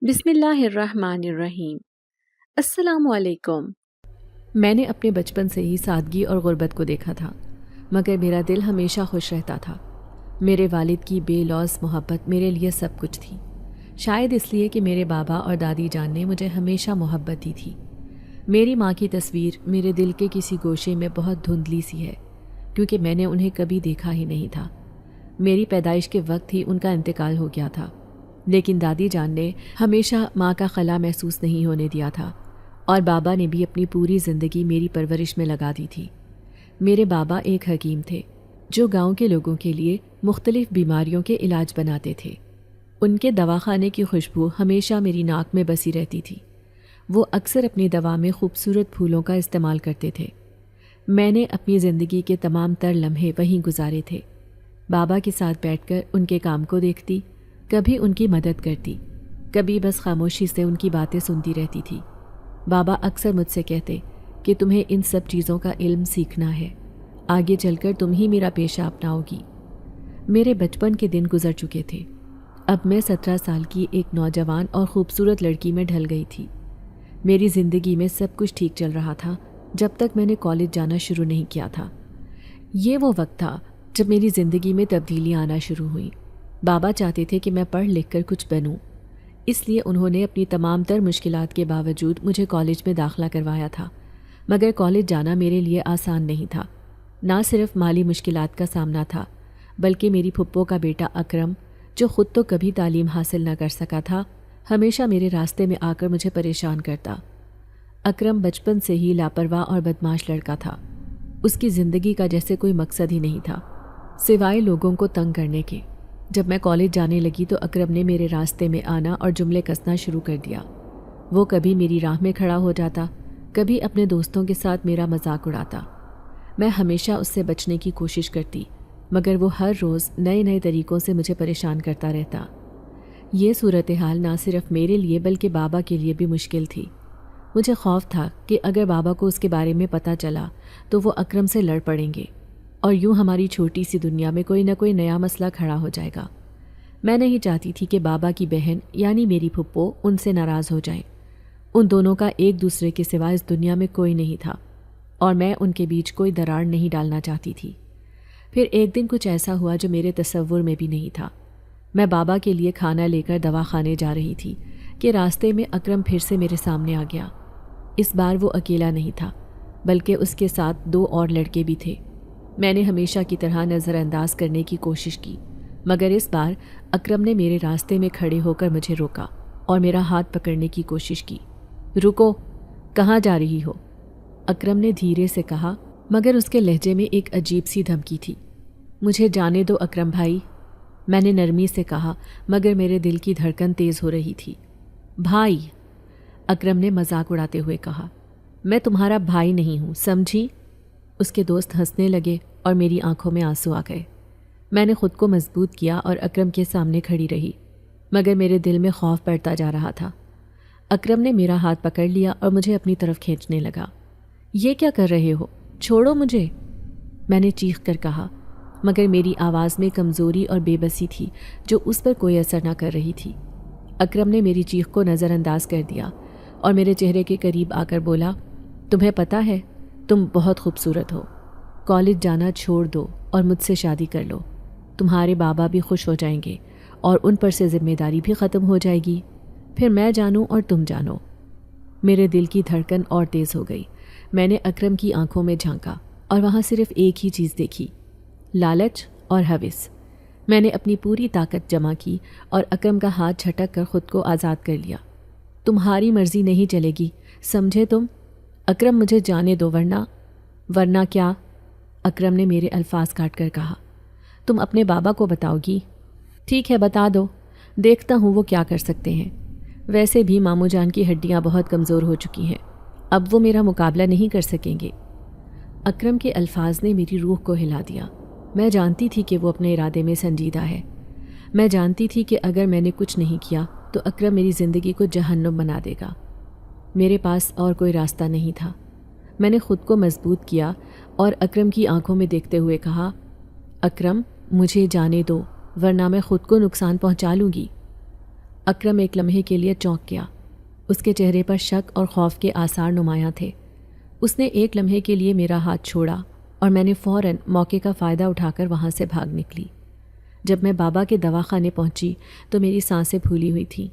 بسم اللہ الرحمن الرحیم۔ السلام علیکم۔ میں نے اپنے بچپن سے ہی سادگی اور غربت کو دیکھا تھا، مگر میرا دل ہمیشہ خوش رہتا تھا۔ میرے والد کی بے لوث محبت میرے لیے سب کچھ تھی، شاید اس لیے کہ میرے بابا اور دادی جان نے مجھے ہمیشہ محبت دی تھی۔ میری ماں کی تصویر میرے دل کے کسی گوشے میں بہت دھندلی سی ہے، کیونکہ میں نے انہیں کبھی دیکھا ہی نہیں تھا۔ میری پیدائش کے وقت ہی ان کا انتقال ہو گیا تھا، لیکن دادی جان نے ہمیشہ ماں کا خلا محسوس نہیں ہونے دیا تھا، اور بابا نے بھی اپنی پوری زندگی میری پرورش میں لگا دی تھی۔ میرے بابا ایک حکیم تھے جو گاؤں کے لوگوں کے لیے مختلف بیماریوں کے علاج بناتے تھے۔ ان کے دواخانے کی خوشبو ہمیشہ میری ناک میں بسی رہتی تھی۔ وہ اکثر اپنی دوا میں خوبصورت پھولوں کا استعمال کرتے تھے۔ میں نے اپنی زندگی کے تمام تر لمحے وہیں گزارے تھے۔ بابا کے ساتھ بیٹھ کر ان کے کام کو دیکھتی، کبھی ان کی مدد کرتی، کبھی بس خاموشی سے ان کی باتیں سنتی رہتی تھی۔ بابا اکثر مجھ سے کہتے کہ تمہیں ان سب چیزوں کا علم سیکھنا ہے، آگے چل کر تم ہی میرا پیشہ اپناؤ گی۔ میرے بچپن کے دن گزر چکے تھے۔ اب میں 17 سال کی ایک نوجوان اور خوبصورت لڑکی میں ڈھل گئی تھی۔ میری زندگی میں سب کچھ ٹھیک چل رہا تھا جب تک میں نے کالج جانا شروع نہیں کیا تھا۔ یہ وہ وقت تھا جب میری زندگی میں تبدیلیاں آنا شروع ہوئیں۔ بابا چاہتے تھے کہ میں پڑھ لکھ کر کچھ بنوں، اس لیے انہوں نے اپنی تمام تر مشکلات کے باوجود مجھے کالج میں داخلہ کروایا تھا۔ مگر کالج جانا میرے لیے آسان نہیں تھا۔ نہ صرف مالی مشکلات کا سامنا تھا، بلکہ میری پھپھو کا بیٹا اکرم، جو خود تو کبھی تعلیم حاصل نہ کر سکا تھا، ہمیشہ میرے راستے میں آ کر مجھے پریشان کرتا۔ اکرم بچپن سے ہی لاپرواہ اور بدمعاش لڑکا تھا۔ اس کی زندگی کا جیسے کوئی مقصد ہی نہیں تھا، سوائے لوگوں کو تنگ کرنے کے۔ جب میں کالج جانے لگی تو اکرم نے میرے راستے میں آنا اور جملے کسنا شروع کر دیا۔ وہ کبھی میری راہ میں کھڑا ہو جاتا، کبھی اپنے دوستوں کے ساتھ میرا مذاق اڑاتا۔ میں ہمیشہ اس سے بچنے کی کوشش کرتی، مگر وہ ہر روز نئے نئے طریقوں سے مجھے پریشان کرتا رہتا۔ یہ صورتحال نہ صرف میرے لیے بلکہ بابا کے لیے بھی مشکل تھی۔ مجھے خوف تھا کہ اگر بابا کو اس کے بارے میں پتہ چلا تو وہ اکرم سے لڑ پڑیں گے، اور یوں ہماری چھوٹی سی دنیا میں کوئی نہ کوئی نیا مسئلہ کھڑا ہو جائے گا۔ میں نہیں چاہتی تھی کہ بابا کی بہن یعنی میری پھپھو ان سے ناراض ہو جائیں۔ ان دونوں کا ایک دوسرے کے سوا اس دنیا میں کوئی نہیں تھا، اور میں ان کے بیچ کوئی دراڑ نہیں ڈالنا چاہتی تھی۔ پھر ایک دن کچھ ایسا ہوا جو میرے تصور میں بھی نہیں تھا۔ میں بابا کے لیے کھانا لے کر دواخانے جا رہی تھی کہ راستے میں اکرم پھر سے میرے سامنے آ گیا۔ اس بار وہ اکیلا نہیں تھا، بلکہ اس کے ساتھ 2 اور لڑکے بھی تھے۔ میں نے ہمیشہ کی طرح نظر انداز کرنے کی کوشش کی، مگر اس بار اکرم نے میرے راستے میں کھڑے ہو کر مجھے روکا اور میرا ہاتھ پکڑنے کی کوشش کی۔ رکو، کہاں جا رہی ہو؟ اکرم نے دھیرے سے کہا، مگر اس کے لہجے میں ایک عجیب سی دھمکی تھی۔ مجھے جانے دو اکرم بھائی، میں نے نرمی سے کہا، مگر میرے دل کی دھڑکن تیز ہو رہی تھی۔ بھائی، اکرم نے مذاق اڑاتے ہوئے کہا، میں تمہارا بھائی نہیں ہوں، سمجھی؟ اس کے دوست ہنسنے لگے اور میری آنکھوں میں آنسو آ گئے۔ میں نے خود کو مضبوط کیا اور اکرم کے سامنے کھڑی رہی، مگر میرے دل میں خوف بڑھتا جا رہا تھا۔ اکرم نے میرا ہاتھ پکڑ لیا اور مجھے اپنی طرف کھینچنے لگا۔ یہ کیا کر رہے ہو؟ چھوڑو مجھے، میں نے چیخ کر کہا، مگر میری آواز میں کمزوری اور بے بسی تھی جو اس پر کوئی اثر نہ کر رہی تھی۔ اکرم نے میری چیخ کو نظر انداز کر دیا اور میرے چہرے کے قریب آ کر بولا، تمہیں پتہ ہے تم بہت خوبصورت ہو، کالج جانا چھوڑ دو اور مجھ سے شادی کر لو، تمہارے بابا بھی خوش ہو جائیں گے اور ان پر سے ذمہ داری بھی ختم ہو جائے گی، پھر میں جانوں اور تم جانو۔ میرے دل کی دھڑکن اور تیز ہو گئی۔ میں نے اکرم کی آنکھوں میں جھانکا اور وہاں صرف ایک ہی چیز دیکھی، لالچ اور ہوس۔ میں نے اپنی پوری طاقت جمع کی اور اکرم کا ہاتھ جھٹک کر خود کو آزاد کر لیا۔ تمہاری مرضی نہیں چلے گی، سمجھے تم؟ اکرم مجھے جانے دو، ورنہ کیا؟ اکرم نے میرے الفاظ کاٹ کر کہا، تم اپنے بابا کو بتاؤ گی؟ ٹھیک ہے، بتا دو، دیکھتا ہوں وہ کیا کر سکتے ہیں۔ ویسے بھی ماموں جان کی ہڈیاں بہت کمزور ہو چکی ہیں، اب وہ میرا مقابلہ نہیں کر سکیں گے۔ اکرم کے الفاظ نے میری روح کو ہلا دیا۔ میں جانتی تھی کہ وہ اپنے ارادے میں سنجیدہ ہے۔ میں جانتی تھی کہ اگر میں نے کچھ نہیں کیا تو اکرم میری زندگی کو جہنم بنا دے گا۔ میرے پاس اور کوئی راستہ نہیں تھا۔ میں نے خود کو مضبوط کیا اور اکرم کی آنکھوں میں دیکھتے ہوئے کہا، اکرم، مجھے جانے دو ورنہ میں خود کو نقصان پہنچا لوں گی۔ اکرم ایک لمحے کے لیے چونک گیا۔ اس کے چہرے پر شک اور خوف کے آثار نمایاں تھے۔ اس نے ایک لمحے کے لیے میرا ہاتھ چھوڑا اور میں نے فوراً موقع کا فائدہ اٹھا کر وہاں سے بھاگ نکلی۔ جب میں بابا کے دواخانے پہنچی تو میری سانسیں پھولی ہوئی تھیں۔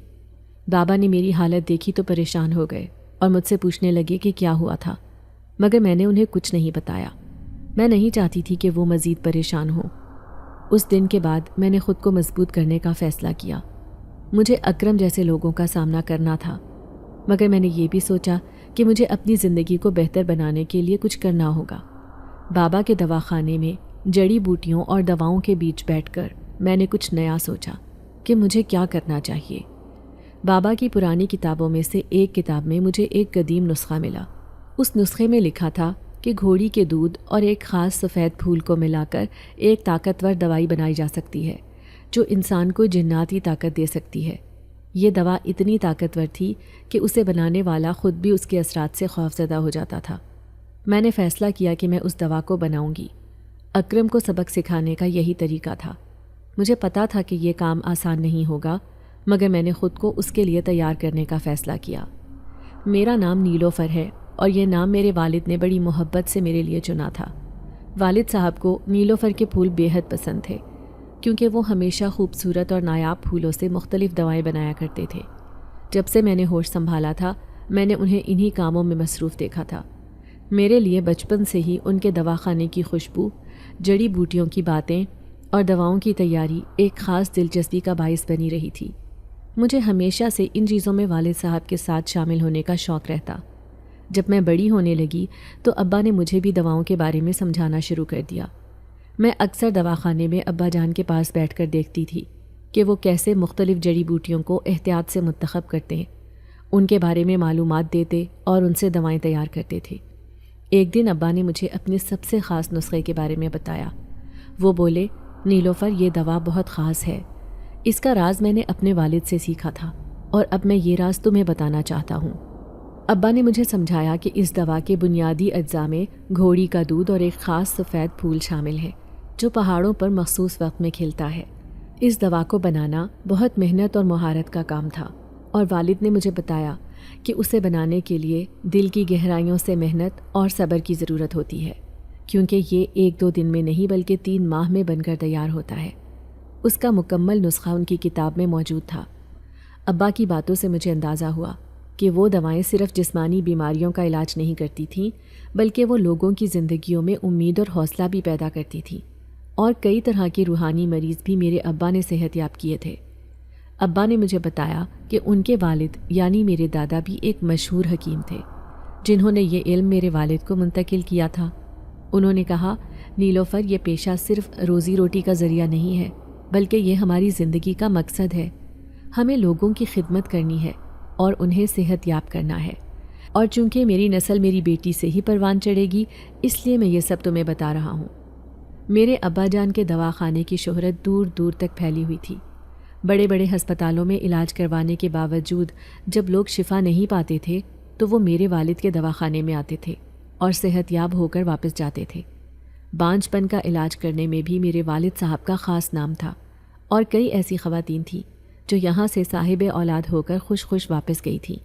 بابا نے میری حالت دیکھی تو پریشان ہو گئے اور مجھ سے پوچھنے لگے کہ کیا ہوا تھا، مگر میں نے انہیں کچھ نہیں بتایا۔ میں نہیں چاہتی تھی کہ وہ مزید پریشان ہوں۔ اس دن کے بعد میں نے خود کو مضبوط کرنے کا فیصلہ کیا۔ مجھے اکرم جیسے لوگوں کا سامنا کرنا تھا، مگر میں نے یہ بھی سوچا کہ مجھے اپنی زندگی کو بہتر بنانے کے لیے کچھ کرنا ہوگا۔ بابا کے دواخانے میں جڑی بوٹیوں اور دواؤں کے بیچ بیٹھ کر میں نے کچھ نیا سوچا کہ مجھے کیا کرنا چاہیے۔ بابا کی پرانی کتابوں میں سے ایک کتاب میں مجھے ایک قدیم نسخہ ملا۔ اس نسخے میں لکھا تھا کہ گھوڑی کے دودھ اور ایک خاص سفید پھول کو ملا کر ایک طاقتور دوائی بنائی جا سکتی ہے جو انسان کو جناتی طاقت دے سکتی ہے۔ یہ دوا اتنی طاقتور تھی کہ اسے بنانے والا خود بھی اس کے اثرات سے خوفزدہ ہو جاتا تھا۔ میں نے فیصلہ کیا کہ میں اس دوا کو بناؤں گی۔ اکرم کو سبق سکھانے کا یہی طریقہ تھا۔ مجھے پتا تھا کہ یہ کام آسان نہیں ہوگا، مگر میں نے خود کو اس کے لیے تیار کرنے کا فیصلہ کیا۔ میرا نام نیلوفر ہے اور یہ نام میرے والد نے بڑی محبت سے میرے لیے چنا تھا۔ والد صاحب کو نیلوفر کے پھول بے حد پسند تھے، کیونکہ وہ ہمیشہ خوبصورت اور نایاب پھولوں سے مختلف دوائیں بنایا کرتے تھے۔ جب سے میں نے ہوش سنبھالا تھا میں نے انہیں انہی کاموں میں مصروف دیکھا تھا۔ میرے لیے بچپن سے ہی ان کے دواخانے کی خوشبو، جڑی بوٹیوں کی باتیں اور دواؤں کی تیاری ایک خاص دلچسپی کا باعث بنی رہی تھی۔ مجھے ہمیشہ سے ان چیزوں میں والد صاحب کے ساتھ شامل ہونے کا شوق رہتا۔ جب میں بڑی ہونے لگی تو ابا نے مجھے بھی دواؤں کے بارے میں سمجھانا شروع کر دیا۔ میں اکثر دواخانے میں ابا جان کے پاس بیٹھ کر دیکھتی تھی کہ وہ کیسے مختلف جڑی بوٹیوں کو احتیاط سے منتخب کرتے ہیں، ان کے بارے میں معلومات دیتے اور ان سے دوائیں تیار کرتے تھے۔ ایک دن ابا نے مجھے اپنے سب سے خاص نسخے کے بارے میں بتایا۔ وہ بولے، نیلوفر، یہ دوا بہت خاص ہے۔ اس کا راز میں نے اپنے والد سے سیکھا تھا اور اب میں یہ راز تمہیں بتانا چاہتا ہوں۔ ابا نے مجھے سمجھایا کہ اس دوا کے بنیادی اجزاء میں گھوڑی کا دودھ اور ایک خاص سفید پھول شامل ہے جو پہاڑوں پر مخصوص وقت میں کھلتا ہے۔ اس دوا کو بنانا بہت محنت اور مہارت کا کام تھا، اور والد نے مجھے بتایا کہ اسے بنانے کے لیے دل کی گہرائیوں سے محنت اور صبر کی ضرورت ہوتی ہے، کیونکہ یہ 1-2 دن میں نہیں بلکہ 3 ماہ میں بن کر تیار ہوتا ہے۔ اس کا مکمل نسخہ ان کی کتاب میں موجود تھا۔ ابا کی باتوں سے مجھے اندازہ ہوا کہ وہ دوائیں صرف جسمانی بیماریوں کا علاج نہیں کرتی تھیں، بلکہ وہ لوگوں کی زندگیوں میں امید اور حوصلہ بھی پیدا کرتی تھیں، اور کئی طرح کے روحانی مریض بھی میرے ابا نے صحت یاب کیے تھے۔ ابا نے مجھے بتایا کہ ان کے والد یعنی میرے دادا بھی ایک مشہور حکیم تھے، جنہوں نے یہ علم میرے والد کو منتقل کیا تھا۔ انہوں نے کہا، نیلوفر، یہ پیشہ صرف روزی روٹی کا ذریعہ نہیں ہے، بلکہ یہ ہماری زندگی کا مقصد ہے۔ ہمیں لوگوں کی خدمت کرنی ہے اور انہیں صحت یاب کرنا ہے، اور چونکہ میری نسل میری بیٹی سے ہی پروان چڑھے گی، اس لیے میں یہ سب تمہیں بتا رہا ہوں۔ میرے ابا جان کے دواخانے کی شہرت دور دور تک پھیلی ہوئی تھی۔ بڑے بڑے ہسپتالوں میں علاج کروانے کے باوجود جب لوگ شفا نہیں پاتے تھے تو وہ میرے والد کے دواخانے میں آتے تھے اور صحت یاب ہو کر واپس جاتے تھے۔ بانجھ پن کا علاج کرنے میں بھی میرے والد صاحب کا خاص نام تھا، اور کئی ایسی خواتین تھیں جو یہاں سے صاحب اولاد ہو کر خوش خوش واپس گئی تھیں۔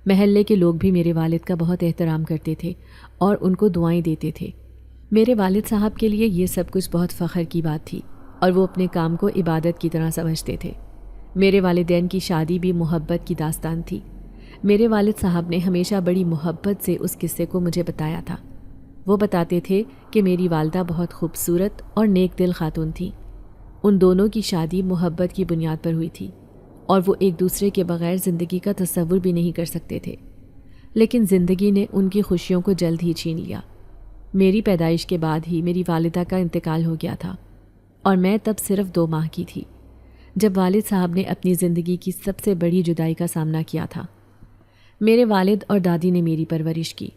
محلے کے لوگ بھی میرے والد کا بہت احترام کرتے تھے اور ان کو دعائیں دیتے تھے۔ میرے والد صاحب کے لیے یہ سب کچھ بہت فخر کی بات تھی، اور وہ اپنے کام کو عبادت کی طرح سمجھتے تھے۔ میرے والدین کی شادی بھی محبت کی داستان تھی۔ میرے والد صاحب نے ہمیشہ بڑی محبت سے اس قصے کو مجھے بتایا تھا۔ وہ بتاتے تھے کہ میری والدہ بہت خوبصورت اور نیک دل خاتون تھیں۔ ان دونوں کی شادی محبت کی بنیاد پر ہوئی تھی، اور وہ ایک دوسرے کے بغیر زندگی کا تصور بھی نہیں کر سکتے تھے، لیکن زندگی نے ان کی خوشیوں کو جلد ہی چھین لیا۔ میری پیدائش کے بعد ہی میری والدہ کا انتقال ہو گیا تھا، اور میں تب صرف 2 ماہ کی تھی جب والد صاحب نے اپنی زندگی کی سب سے بڑی جدائی کا سامنا کیا تھا۔ میرے والد اور دادی نے میری پرورش کی،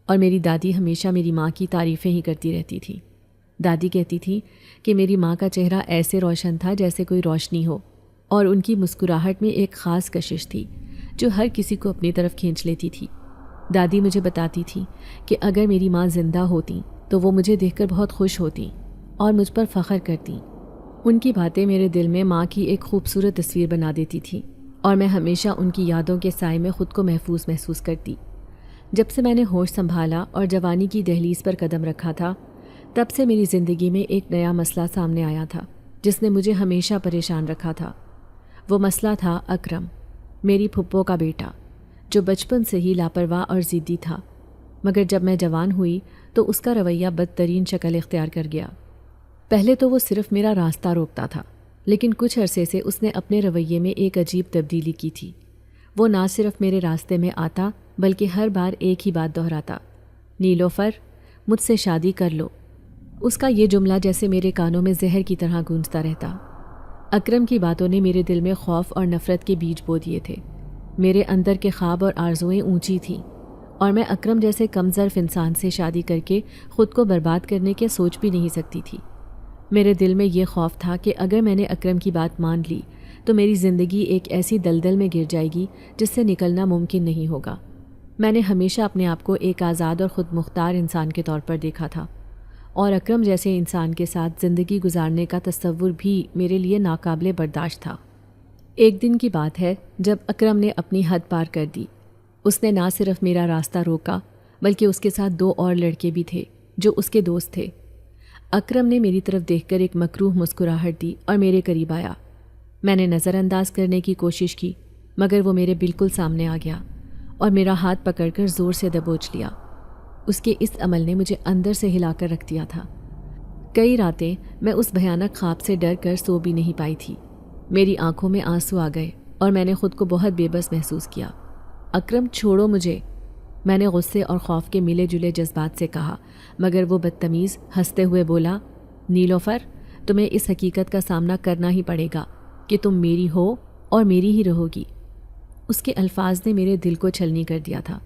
اور میری دادی ہمیشہ میری ماں کی تعریفیں ہی کرتی رہتی تھی۔ دادی کہتی تھی کہ میری ماں کا چہرہ ایسے روشن تھا جیسے کوئی روشنی ہو، اور ان کی مسکراہٹ میں ایک خاص کشش تھی جو ہر کسی کو اپنی طرف کھینچ لیتی تھی۔ دادی مجھے بتاتی تھی کہ اگر میری ماں زندہ ہوتی تو وہ مجھے دیکھ کر بہت خوش ہوتی اور مجھ پر فخر کرتی۔ ان کی باتیں میرے دل میں ماں کی ایک خوبصورت تصویر بنا دیتی تھی، اور میں ہمیشہ ان کی یادوں کے سائے میں خود کو محسوس کرتی۔ جب سے میں نے ہوش سنبھالا اور جوانی کی دہلیز پر قدم رکھا تھا، تب سے میری زندگی میں ایک نیا مسئلہ سامنے آیا تھا جس نے مجھے ہمیشہ پریشان رکھا تھا۔ وہ مسئلہ تھا اکرم، میری پھپھو کا بیٹا، جو بچپن سے ہی لاپرواہ اور ضدی تھا، مگر جب میں جوان ہوئی تو اس کا رویہ بدترین شکل اختیار کر گیا۔ پہلے تو وہ صرف میرا راستہ روکتا تھا، لیکن کچھ عرصے سے اس نے اپنے رویے میں ایک عجیب تبدیلی کی تھی۔ وہ نہ صرف میرے راستے میں آتا بلکہ ہر بار ایک ہی بات دہراتا، نیلوفر مجھ سے شادی کر لو۔ اس کا یہ جملہ جیسے میرے کانوں میں زہر کی طرح گونجتا رہتا۔ اکرم کی باتوں نے میرے دل میں خوف اور نفرت کے بیج بو دیے تھے۔ میرے اندر کے خواب اور آرزوئیں اونچی تھیں، اور میں اکرم جیسے کم ظرف انسان سے شادی کر کے خود کو برباد کرنے کے سوچ بھی نہیں سکتی تھی۔ میرے دل میں یہ خوف تھا کہ اگر میں نے اکرم کی بات مان لی تو میری زندگی ایک ایسی دلدل میں گر جائے گی جس سے نکلنا ممکن نہیں ہوگا۔ میں نے ہمیشہ اپنے آپ کو ایک آزاد اور خود مختار انسان کے طور پر دیکھا تھا، اور اکرم جیسے انسان کے ساتھ زندگی گزارنے کا تصور بھی میرے لیے ناقابل برداشت تھا۔ ایک دن کی بات ہے جب اکرم نے اپنی حد پار کر دی۔ اس نے نہ صرف میرا راستہ روکا بلکہ اس کے ساتھ 2 اور لڑکے بھی تھے جو اس کے دوست تھے۔ اکرم نے میری طرف دیکھ کر ایک مکروہ مسکراہٹ دی اور میرے قریب آیا۔ میں نے نظر انداز کرنے کی کوشش کی، مگر وہ میرے بالکل سامنے آ گیا اور میرا ہاتھ پکڑ کر زور سے دبوچ لیا۔ اس کے اس عمل نے مجھے اندر سے ہلا کر رکھ دیا تھا۔ کئی راتیں میں اس بھیانک خواب سے ڈر کر سو بھی نہیں پائی تھی۔ میری آنکھوں میں آنسو آ گئے اور میں نے خود کو بہت بے بس محسوس کیا۔ اکرم چھوڑو مجھے، میں نے غصے اور خوف کے ملے جلے جذبات سے کہا، مگر وہ بدتمیز ہنستے ہوئے بولا، نیلوفر تمہیں اس حقیقت کا سامنا کرنا ہی پڑے گا کہ تم میری ہو اور میری ہی رہو گی۔ اس کے الفاظ نے میرے دل کو چھلنی کر دیا تھا۔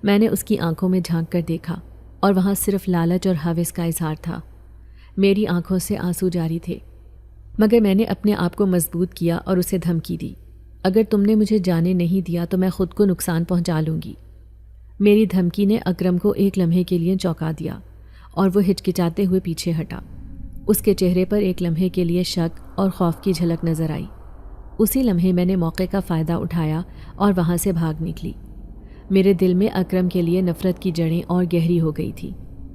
میں نے اس کی آنکھوں میں جھانک کر دیکھا اور وہاں صرف لالچ اور ہوس کا اظہار تھا۔ میری آنکھوں سے آنسو جاری تھے، مگر میں نے اپنے آپ کو مضبوط کیا اور اسے دھمکی دی، اگر تم نے مجھے جانے نہیں دیا تو میں خود کو نقصان پہنچا لوں گی۔ میری دھمکی نے اکرم کو ایک لمحے کے لیے چونکا دیا اور وہ ہچکچاتے ہوئے پیچھے ہٹا۔ اس کے چہرے پر ایک لمحے کے لیے شک اور خوف کی جھلک نظر آئی۔ اسی لمحے میں نے موقع کا فائدہ اٹھایا اور وہاں سے بھاگ نکلی۔ میرے دل میں اکرم کے لیے نفرت کی جڑیں اور گہری ہو گئی تھی،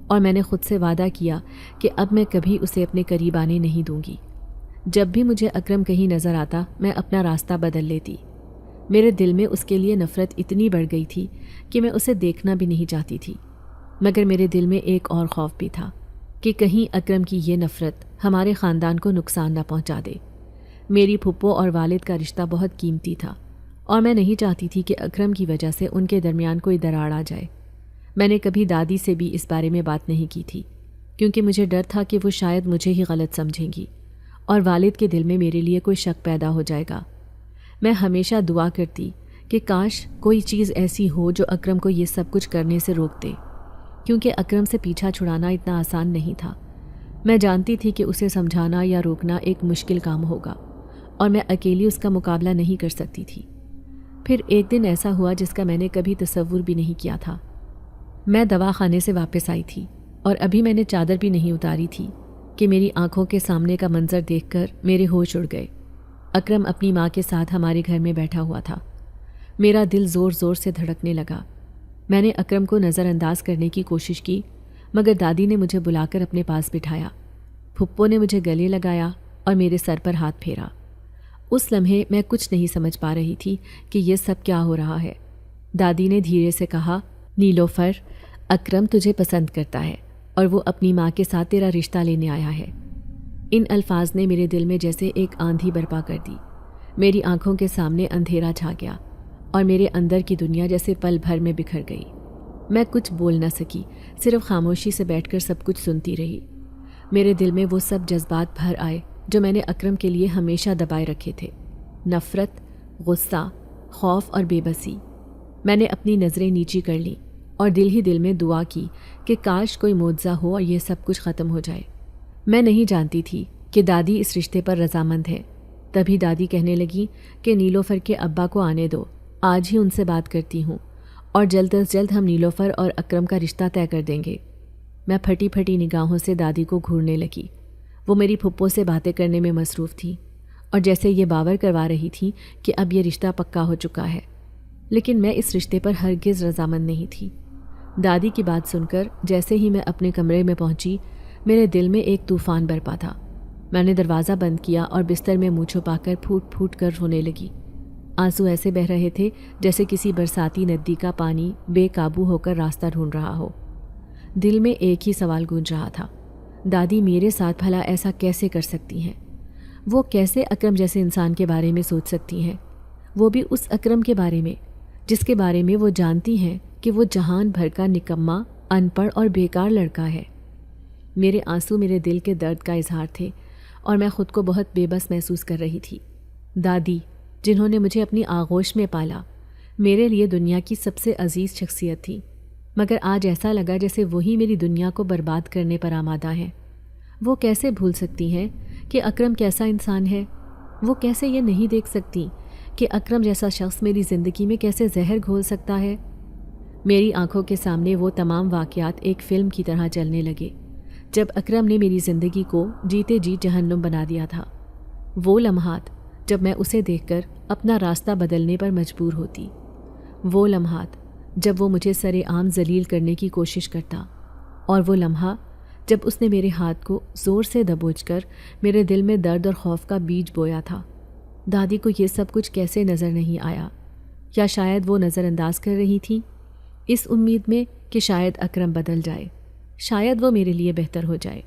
اور میں نے خود سے وعدہ کیا کہ اب میں کبھی اسے اپنے قریب آنے نہیں دوں گی۔ جب بھی مجھے اکرم کہیں نظر آتا میں اپنا راستہ بدل لیتی۔ میرے دل میں اس کے لیے نفرت اتنی بڑھ گئی تھی کہ میں اسے دیکھنا بھی نہیں چاہتی تھی، مگر میرے دل میں ایک اور خوف بھی تھا کہ کہیں اکرم کی یہ نفرت ہمارے خاندان کو نقصان نہ پہنچا دے۔ میری پھپھو اور والد کا رشتہ بہت قیمتی تھا، اور میں نہیں چاہتی تھی کہ اکرم کی وجہ سے ان کے درمیان کوئی دراڑ آ جائے۔ میں نے کبھی دادی سے بھی اس بارے میں بات نہیں کی تھی، کیونکہ مجھے ڈر تھا کہ وہ شاید مجھے ہی غلط سمجھیں گی اور والد کے دل میں میرے لیے کوئی شک پیدا ہو جائے گا۔ میں ہمیشہ دعا کرتی کہ کاش کوئی چیز ایسی ہو جو اکرم کو یہ سب کچھ کرنے سے روک دے، کیونکہ اکرم سے پیچھا چھڑانا اتنا آسان نہیں تھا۔ میں جانتی تھی کہ اسے سمجھانا یا روکنا ایک مشکل کام ہوگا، اور میں اکیلی اس کا مقابلہ نہیں کر سکتی تھی۔ پھر ایک دن ایسا ہوا جس کا میں نے کبھی تصور بھی نہیں کیا تھا۔ میں دواخانے سے واپس آئی تھی اور ابھی میں نے چادر بھی نہیں اتاری تھی کہ میری آنکھوں کے سامنے کا منظر دیکھ کر میرے ہوش اڑ گئے۔ اکرم اپنی ماں کے ساتھ ہمارے گھر میں بیٹھا ہوا تھا۔ میرا دل زور زور سے دھڑکنے لگا۔ میں نے اکرم کو نظر انداز کرنے کی کوشش کی، مگر دادی نے مجھے بلا کر اپنے پاس بٹھایا۔ پھپھو نے مجھے گلے لگایا اور میرے سر پر ہاتھ پھیرا۔ اس لمحے میں کچھ نہیں سمجھ پا رہی تھی کہ یہ سب کیا ہو رہا ہے۔ دادی نے دھیرے سے کہا، نیلوفر اکرم تجھے پسند کرتا ہے اور وہ اپنی ماں کے ساتھ تیرا رشتہ لینے آیا ہے۔ ان الفاظ نے میرے دل میں جیسے ایک آندھی برپا کر دی۔ میری آنکھوں کے سامنے اندھیرا چھا گیا اور میرے اندر کی دنیا جیسے پل بھر میں بکھر گئی۔ میں کچھ بول نہ سکی، صرف خاموشی سے بیٹھ کر سب کچھ سنتی رہی۔ میرے دل میں وہ سب جذبات بھر آئے جو میں نے اکرم کے لیے ہمیشہ دبائے رکھے تھے، نفرت، غصہ، خوف اور بے بسی۔ میں نے اپنی نظریں نیچی کر لیں اور دل ہی دل میں دعا کی کہ کاش کوئی معجزہ ہو اور یہ سب کچھ ختم ہو جائے۔ میں نہیں جانتی تھی کہ دادی اس رشتے پر رضامند ہے۔ تبھی دادی کہنے لگی کہ نیلوفر کے ابا کو آنے دو، آج ہی ان سے بات کرتی ہوں، اور جلد از جلد ہم نیلوفر اور اکرم کا رشتہ طے کر دیں گے۔ میں پھٹی پھٹی نگاہوں سے دادی کو گھورنے لگی۔ وہ میری پھپھو سے باتیں کرنے میں مصروف تھی اور جیسے یہ باور کروا رہی تھی کہ اب یہ رشتہ پکا ہو چکا ہے، لیکن میں اس رشتے پر ہرگز رضامند نہیں تھی۔ دادی کی بات سن کر جیسے ہی میں اپنے کمرے میں پہنچی، میرے دل میں ایک طوفان برپا تھا۔ میں نے دروازہ بند کیا اور بستر میں منہ چھپا کر پھوٹ پھوٹ کر رونے لگی۔ آنسو ایسے بہہ رہے تھے جیسے کسی برساتی ندی کا پانی بے قابو ہو کر راستہ ڈھونڈ رہا ہو۔ دل میں ایک ہی سوال گونج رہا تھا، دادی میرے ساتھ بھلا ایسا کیسے کر سکتی ہیں؟ وہ کیسے اکرم جیسے انسان کے بارے میں سوچ سکتی ہیں، وہ بھی اس اکرم کے بارے میں جس کے بارے میں وہ جانتی ہیں کہ وہ جہان بھر کا نکما، ان پڑھ اور بیکار لڑکا ہے۔ میرے آنسو میرے دل کے درد کا اظہار تھے اور میں خود کو بہت بے بس محسوس کر رہی تھی۔ دادی، جنہوں نے مجھے اپنی آغوش میں پالا، میرے لیے دنیا کی سب سے عزیز شخصیت تھی، مگر آج ایسا لگا جیسے وہی میری دنیا کو برباد کرنے پر آمادہ ہیں۔ وہ کیسے بھول سکتی ہیں کہ اکرم کیسا انسان ہے؟ وہ کیسے یہ نہیں دیکھ سکتی کہ اکرم جیسا شخص میری زندگی میں کیسے زہر گھول سکتا ہے؟ میری آنکھوں کے سامنے وہ تمام واقعات ایک فلم کی طرح چلنے لگے جب اکرم نے میری زندگی کو جیتے جی جہنم بنا دیا تھا۔ وہ لمحات جب میں اسے دیکھ کر اپنا راستہ بدلنے پر مجبور ہوتی، وہ لمحات جب وہ مجھے سر عام ذلیل کرنے کی کوشش کرتا، اور وہ لمحہ جب اس نے میرے ہاتھ کو زور سے دبوچ کر میرے دل میں درد اور خوف کا بیج بویا تھا۔ دادی کو یہ سب کچھ کیسے نظر نہیں آیا؟ یا شاید وہ نظر انداز کر رہی تھی اس امید میں کہ شاید اکرم بدل جائے، شاید وہ میرے لیے بہتر ہو جائے۔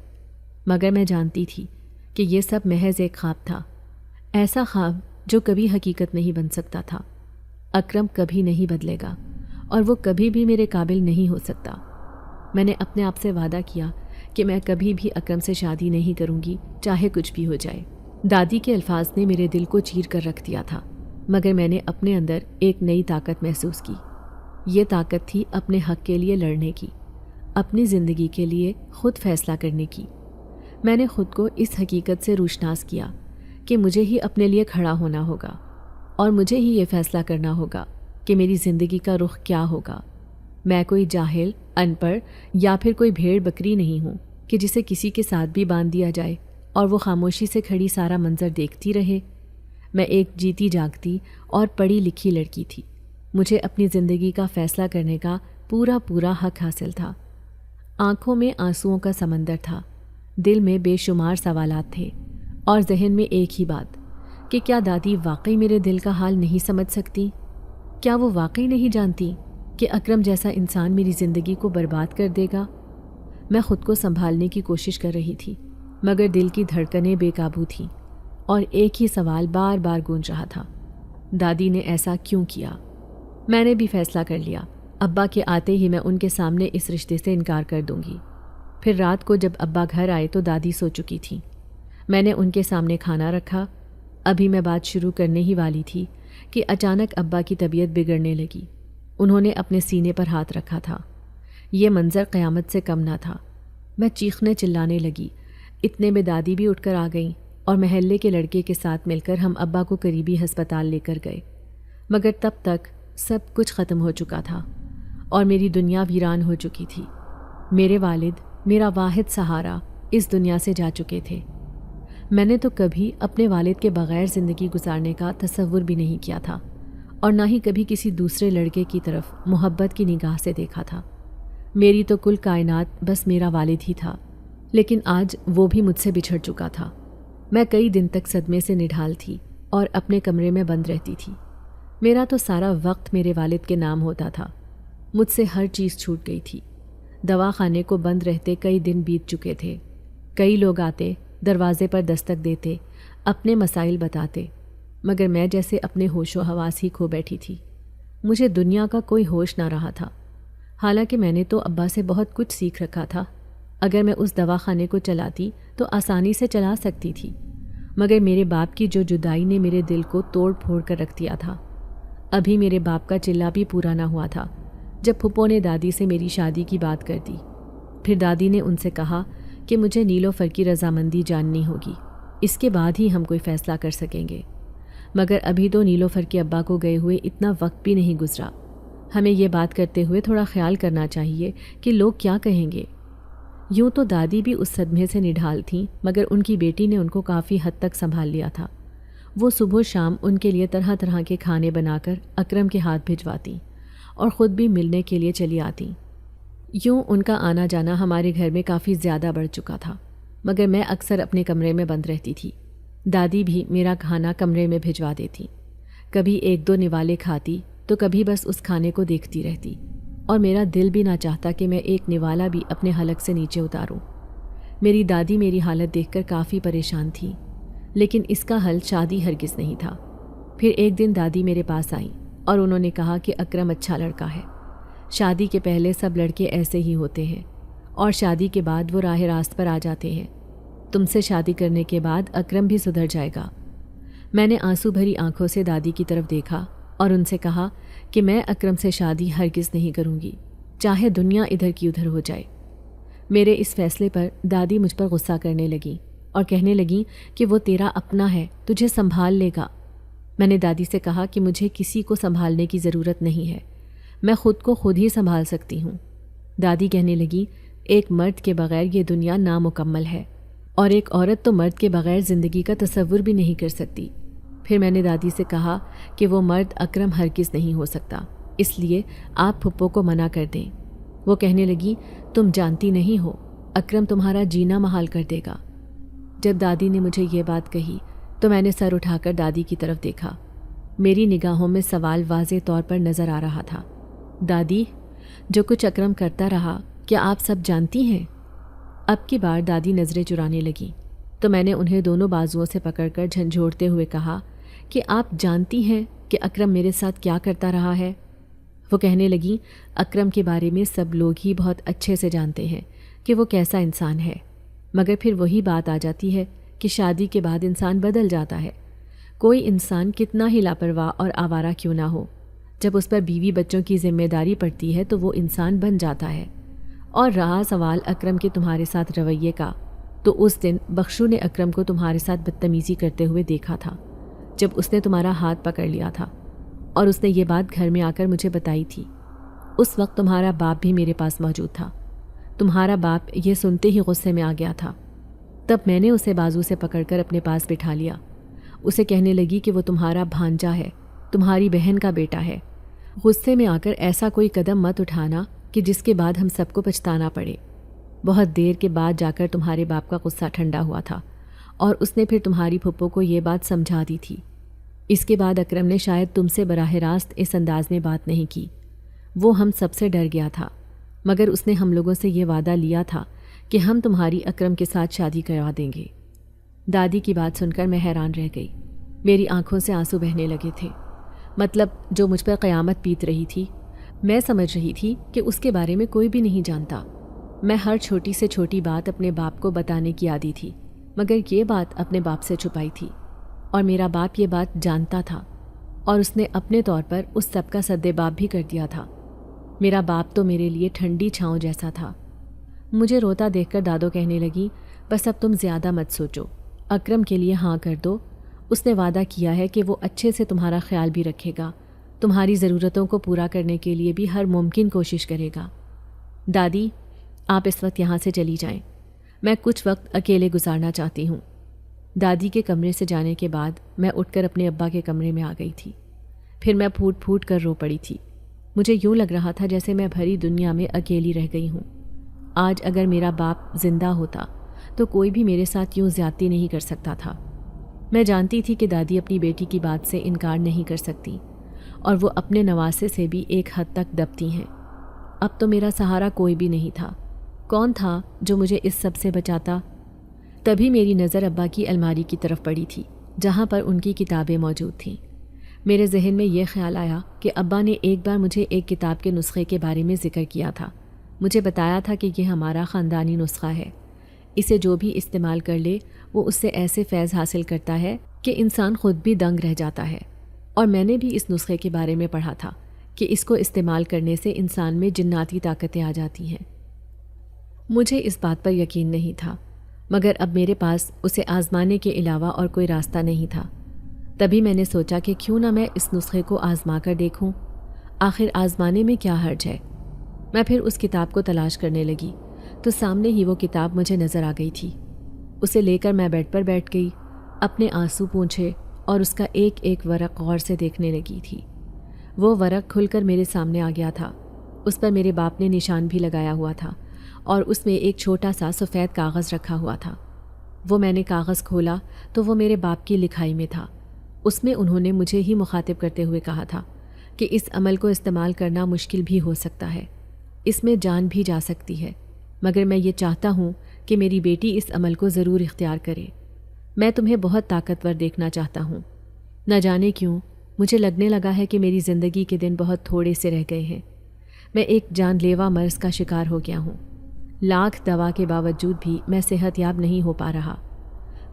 مگر میں جانتی تھی کہ یہ سب محض ایک خواب تھا، ایسا خواب جو کبھی حقیقت نہیں بن سکتا تھا۔ اکرم کبھی نہیں بدلے گا اور وہ کبھی بھی میرے قابل نہیں ہو سکتا۔ میں نے اپنے آپ سے وعدہ کیا کہ میں کبھی بھی اکرم سے شادی نہیں کروں گی، چاہے کچھ بھی ہو جائے۔ دادی کے الفاظ نے میرے دل کو چیر کر رکھ دیا تھا، مگر میں نے اپنے اندر ایک نئی طاقت محسوس کی۔ یہ طاقت تھی اپنے حق کے لیے لڑنے کی، اپنی زندگی کے لیے خود فیصلہ کرنے کی۔ میں نے خود کو اس حقیقت سے روشناس کیا کہ مجھے ہی اپنے لیے کھڑا ہونا ہوگا اور مجھے ہی یہ فیصلہ کرنا ہوگا کہ میری زندگی کا رخ کیا ہوگا۔ میں کوئی جاہل، ان پڑھ یا پھر کوئی بھیڑ بکری نہیں ہوں کہ جسے کسی کے ساتھ بھی باندھ دیا جائے اور وہ خاموشی سے کھڑی سارا منظر دیکھتی رہے۔ میں ایک جیتی جاگتی اور پڑھی لکھی لڑکی تھی۔ مجھے اپنی زندگی کا فیصلہ کرنے کا پورا حق حاصل تھا۔ آنکھوں میں آنسوؤں کا سمندر تھا، دل میں بے شمار سوالات تھے اور ذہن میں ایک ہی بات کہ کیا دادی واقعی میرے دل کا حال نہیں سمجھ سکتی؟ کیا وہ واقعی نہیں جانتی کہ اکرم جیسا انسان میری زندگی کو برباد کر دے گا؟ میں خود کو سنبھالنے کی کوشش کر رہی تھی، مگر دل کی دھڑکنیں بے قابو تھیں اور ایک ہی سوال بار بار گونج رہا تھا، دادی نے ایسا کیوں کیا؟ میں نے بھی فیصلہ کر لیا، ابا کے آتے ہی میں ان کے سامنے اس رشتے سے انکار کر دوں گی۔ پھر رات کو جب ابا گھر آئے تو دادی سو چکی تھی۔ میں نے ان کے سامنے کھانا رکھا۔ ابھی میں بات شروع کرنے ہی والی تھی کہ اچانک ابا کی طبیعت بگڑنے لگی۔ انہوں نے اپنے سینے پر ہاتھ رکھا تھا۔ یہ منظر قیامت سے کم نہ تھا۔ میں چیخنے چلانے لگی۔ اتنے میں دادی بھی اٹھ کر آ گئیں اور محلے کے لڑکے کے ساتھ مل کر ہم ابا کو قریبی ہسپتال لے کر گئے، مگر تب تک سب کچھ ختم ہو چکا تھا اور میری دنیا ویران ہو چکی تھی۔ میرے والد، میرا واحد سہارا، اس دنیا سے جا چکے تھے۔ میں نے تو کبھی اپنے والد کے بغیر زندگی گزارنے کا تصور بھی نہیں کیا تھا اور نہ ہی کبھی کسی دوسرے لڑکے کی طرف محبت کی نگاہ سے دیکھا تھا۔ میری تو کل کائنات بس میرا والد ہی تھا، لیکن آج وہ بھی مجھ سے بچھڑ چکا تھا۔ میں کئی دن تک صدمے سے نڈھال تھی اور اپنے کمرے میں بند رہتی تھی۔ میرا تو سارا وقت میرے والد کے نام ہوتا تھا۔ مجھ سے ہر چیز چھوٹ گئی تھی۔ دواخانے کو بند رہتے کئی دن بیت چکے تھے۔ کئی لوگ آتے، دروازے پر دستک دیتے، اپنے مسائل بتاتے، مگر میں جیسے اپنے ہوش و حواس ہی کھو بیٹھی تھی۔ مجھے دنیا کا کوئی ہوش نہ رہا تھا، حالانکہ میں نے تو ابا سے بہت کچھ سیکھ رکھا تھا۔ اگر میں اس دواخانے کو چلاتی تو آسانی سے چلا سکتی تھی، مگر میرے باپ کی جو جدائی نے میرے دل کو توڑ پھوڑ کر رکھ دیا تھا۔ ابھی میرے باپ کا چلا بھی پورا نہ ہوا تھا جب پھپھو نے دادی سے میری شادی کی بات کر دی۔ پھر دادی نے ان سے کہا کہ مجھے نیلوفر کی رضامندی جاننی ہوگی، اس کے بعد ہی ہم کوئی فیصلہ کر سکیں گے۔ مگر ابھی تو نیلوفر کے ابا کو گئے ہوئے اتنا وقت بھی نہیں گزرا۔ ہمیں یہ بات کرتے ہوئے تھوڑا خیال کرنا چاہیے کہ لوگ کیا کہیں گے۔ یوں تو دادی بھی اس صدمے سے نڈھال تھیں، مگر ان کی بیٹی نے ان کو کافی حد تک سنبھال لیا تھا۔ وہ صبح و شام ان کے لیے طرح طرح کے کھانے بنا کر اکرم کے ہاتھ بھجواتی اور خود بھی ملنے کے لیے چلی آتی۔ یوں ان کا آنا جانا ہمارے گھر میں کافی زیادہ بڑھ چکا تھا، مگر میں اکثر اپنے کمرے میں بند رہتی تھی۔ دادی بھی میرا کھانا کمرے میں بھجوا دیتی، کبھی ایک دو نوالے کھاتی تو کبھی بس اس کھانے کو دیکھتی رہتی، اور میرا دل بھی نہ چاہتا کہ میں ایک نوالا بھی اپنے حلق سے نیچے اتاروں۔ میری دادی میری حالت دیکھ کر کافی پریشان تھی، لیکن اس کا حل شادی ہرگز نہیں تھا۔ پھر ایک دن دادی میرے پاس آئیں اور انہوں نے کہا کہ اکرم اچھا لڑکا ہے، شادی کے پہلے سب لڑکے ایسے ہی ہوتے ہیں اور شادی کے بعد وہ راہ راست پر آ جاتے ہیں، تم سے شادی کرنے کے بعد اکرم بھی سدھر جائے گا۔ میں نے آنسو بھری آنکھوں سے دادی کی طرف دیکھا اور ان سے کہا کہ میں اکرم سے شادی ہرگز نہیں کروں گی، چاہے دنیا ادھر کی ادھر ہو جائے۔ میرے اس فیصلے پر دادی مجھ پر غصہ کرنے لگیں اور کہنے لگیں کہ وہ تیرا اپنا ہے، تجھے سنبھال لے گا۔ میں نے دادی سے کہا کہ مجھے کسی کو سنبھالنے کی ضرورت نہیں ہے، میں خود کو خود ہی سنبھال سکتی ہوں۔ دادی کہنے لگیں ایک مرد کے بغیر یہ دنیا نامکمل ہے، اور ایک عورت تو مرد کے بغیر زندگی کا تصور بھی نہیں کر سکتی۔ پھر میں نے دادی سے کہا کہ وہ مرد اکرم ہرگز نہیں ہو سکتا، اس لیے آپ پھپھو کو منع کر دیں۔ وہ کہنے لگی تم جانتی نہیں ہو، اکرم تمہارا جینا محال کر دے گا۔ جب دادی نے مجھے یہ بات کہی تو میں نے سر اٹھا کر دادی کی طرف دیکھا۔ میری نگاہوں میں سوال واضح طور پر نظر آ رہا تھا۔ دادی، جو کچھ اکرم کرتا رہا کیا آپ سب جانتی ہیں؟ اب کی بار دادی نظریں چرانے لگی تو میں نے انہیں دونوں بازوؤں سے پکڑ کر جھنجھوڑتے ہوئے کہا کہ آپ جانتی ہیں کہ اکرم میرے ساتھ کیا کرتا رہا ہے؟ وہ کہنے لگیں اکرم کے بارے میں سب لوگ ہی بہت اچھے سے جانتے ہیں کہ وہ کیسا انسان ہے، مگر پھر وہی بات آ جاتی ہے کہ شادی کے بعد انسان بدل جاتا ہے۔ کوئی انسان کتنا ہی لاپرواہ اور آوارہ کیوں نہ ہو، جب اس پر بیوی بچوں کی ذمہ داری پڑتی ہے تو وہ انسان بن جاتا ہے۔ اور رہا سوال اکرم کے تمہارے ساتھ رویے کا، تو اس دن بخشو نے اکرم کو تمہارے ساتھ بدتمیزی کرتے ہوئے دیکھا تھا، جب اس نے تمہارا ہاتھ پکڑ لیا تھا، اور اس نے یہ بات گھر میں آ کر مجھے بتائی تھی۔ اس وقت تمہارا باپ بھی میرے پاس موجود تھا۔ تمہارا باپ یہ سنتے ہی غصے میں آ گیا تھا۔ تب میں نے اسے بازو سے پکڑ کر اپنے پاس بٹھا لیا، اسے کہنے لگی کہ وہ تمہارا بھانجا ہے، تمہاری بہن کا بیٹا ہے۔ غصے میں آ کر ایسا کوئی قدم مت اٹھانا کہ جس کے بعد ہم سب کو پچھتانا پڑے۔ بہت دیر کے بعد جا کر تمہارے باپ کا غصہ ٹھنڈا ہوا تھا اور اس نے پھر تمہاری پھپھو کو یہ بات سمجھا دی تھی۔ اس کے بعد اکرم نے شاید تم سے براہ راست اس انداز میں بات نہیں کی۔ وہ ہم سب سے ڈر گیا تھا، مگر اس نے ہم لوگوں سے یہ وعدہ لیا تھا کہ ہم تمہاری اکرم کے ساتھ شادی کروا دیں گے۔ دادی کی بات سن کر میں حیران رہ گئی، میری آنکھوں سے آنسو بہنے لگے تھے۔ مطلب جو مجھ پر قیامت بیت رہی تھی، میں سمجھ رہی تھی کہ اس کے بارے میں کوئی بھی نہیں جانتا۔ میں ہر چھوٹی سے چھوٹی بات اپنے باپ کو بتانے کی عادی تھی، مگر یہ بات اپنے باپ سے چھپائی تھی، اور میرا باپ یہ بات جانتا تھا، اور اس نے اپنے طور پر اس سب کا سد باب بھی کر دیا تھا۔ میرا باپ تو میرے لیے ٹھنڈی چھاؤں جیسا تھا۔ مجھے روتا دیکھ کر دادو کہنے لگی بس اب تم زیادہ مت سوچو، اکرم کے لیے ہاں کر دو، اس نے وعدہ کیا ہے کہ وہ اچھے سے تمہارا خیال بھی رکھے گا، تمہاری ضرورتوں کو پورا کرنے کے لیے بھی ہر ممکن کوشش کرے گا۔ دادی، آپ اس وقت یہاں سے چلی جائیں، میں کچھ وقت اکیلے گزارنا چاہتی ہوں۔ دادی کے کمرے سے جانے کے بعد میں اٹھ کر اپنے ابا کے کمرے میں آ گئی تھی۔ پھر میں پھوٹ پھوٹ کر رو پڑی تھی۔ مجھے یوں لگ رہا تھا جیسے میں بھری دنیا میں اکیلی رہ گئی ہوں۔ آج اگر میرا باپ زندہ ہوتا تو کوئی بھی میرے ساتھ یوں زیادتی نہیں کر سکتا تھا۔ میں جانتی تھی کہ دادی اپنی بیٹی کی بات سے انکار نہیں کر سکتی، اور وہ اپنے نواسے سے بھی ایک حد تک دبتی ہیں۔ اب تو میرا سہارا کوئی بھی نہیں تھا۔ کون تھا جو مجھے اس سب سے بچاتا؟ تبھی میری نظر ابا کی الماری کی طرف پڑی تھی، جہاں پر ان کی کتابیں موجود تھیں۔ میرے ذہن میں یہ خیال آیا کہ ابا نے ایک بار مجھے ایک کتاب کے نسخے کے بارے میں ذکر کیا تھا۔ مجھے بتایا تھا کہ یہ ہمارا خاندانی نسخہ ہے، اسے جو بھی استعمال کر لے وہ اس سے ایسے فیض حاصل کرتا ہے کہ انسان خود بھی دنگ رہ جاتا ہے۔ اور میں نے بھی اس نسخے کے بارے میں پڑھا تھا کہ اس کو استعمال کرنے سے انسان میں جناتی طاقتیں آ جاتی ہیں۔ مجھے اس بات پر یقین نہیں تھا، مگر اب میرے پاس اسے آزمانے کے علاوہ اور کوئی راستہ نہیں تھا۔ تبھی میں نے سوچا کہ کیوں نہ میں اس نسخے کو آزما کر دیکھوں، آخر آزمانے میں کیا حرج ہے۔ میں پھر اس کتاب کو تلاش کرنے لگی تو سامنے ہی وہ کتاب مجھے نظر آ گئی تھی۔ اسے لے کر میں بیڈ پر بیٹھ گئی، اپنے آنسو پونچھے اور اس کا ایک ایک ورق غور سے دیکھنے لگی تھی۔ وہ ورق کھل کر میرے سامنے آ گیا تھا۔ اس پر میرے باپ نے نشان بھی لگایا ہوا تھا اور اس میں ایک چھوٹا سا سفید کاغذ رکھا ہوا تھا۔ وہ میں نے کاغذ کھولا تو وہ میرے باپ کی لکھائی میں تھا۔ اس میں انہوں نے مجھے ہی مخاطب کرتے ہوئے کہا تھا کہ اس عمل کو استعمال کرنا مشکل بھی ہو سکتا ہے، اس میں جان بھی جا سکتی ہے، مگر میں یہ چاہتا ہوں کہ میری بیٹی اس عمل کو ضرور اختیار کرے۔ میں تمہیں بہت طاقتور دیکھنا چاہتا ہوں۔ نہ جانے کیوں مجھے لگنے لگا ہے کہ میری زندگی کے دن بہت تھوڑے سے رہ گئے ہیں۔ میں ایک جان لیوا مرض کا شکار ہو گیا ہوں۔ لاکھ دوا کے باوجود بھی میں صحت یاب نہیں ہو پا رہا۔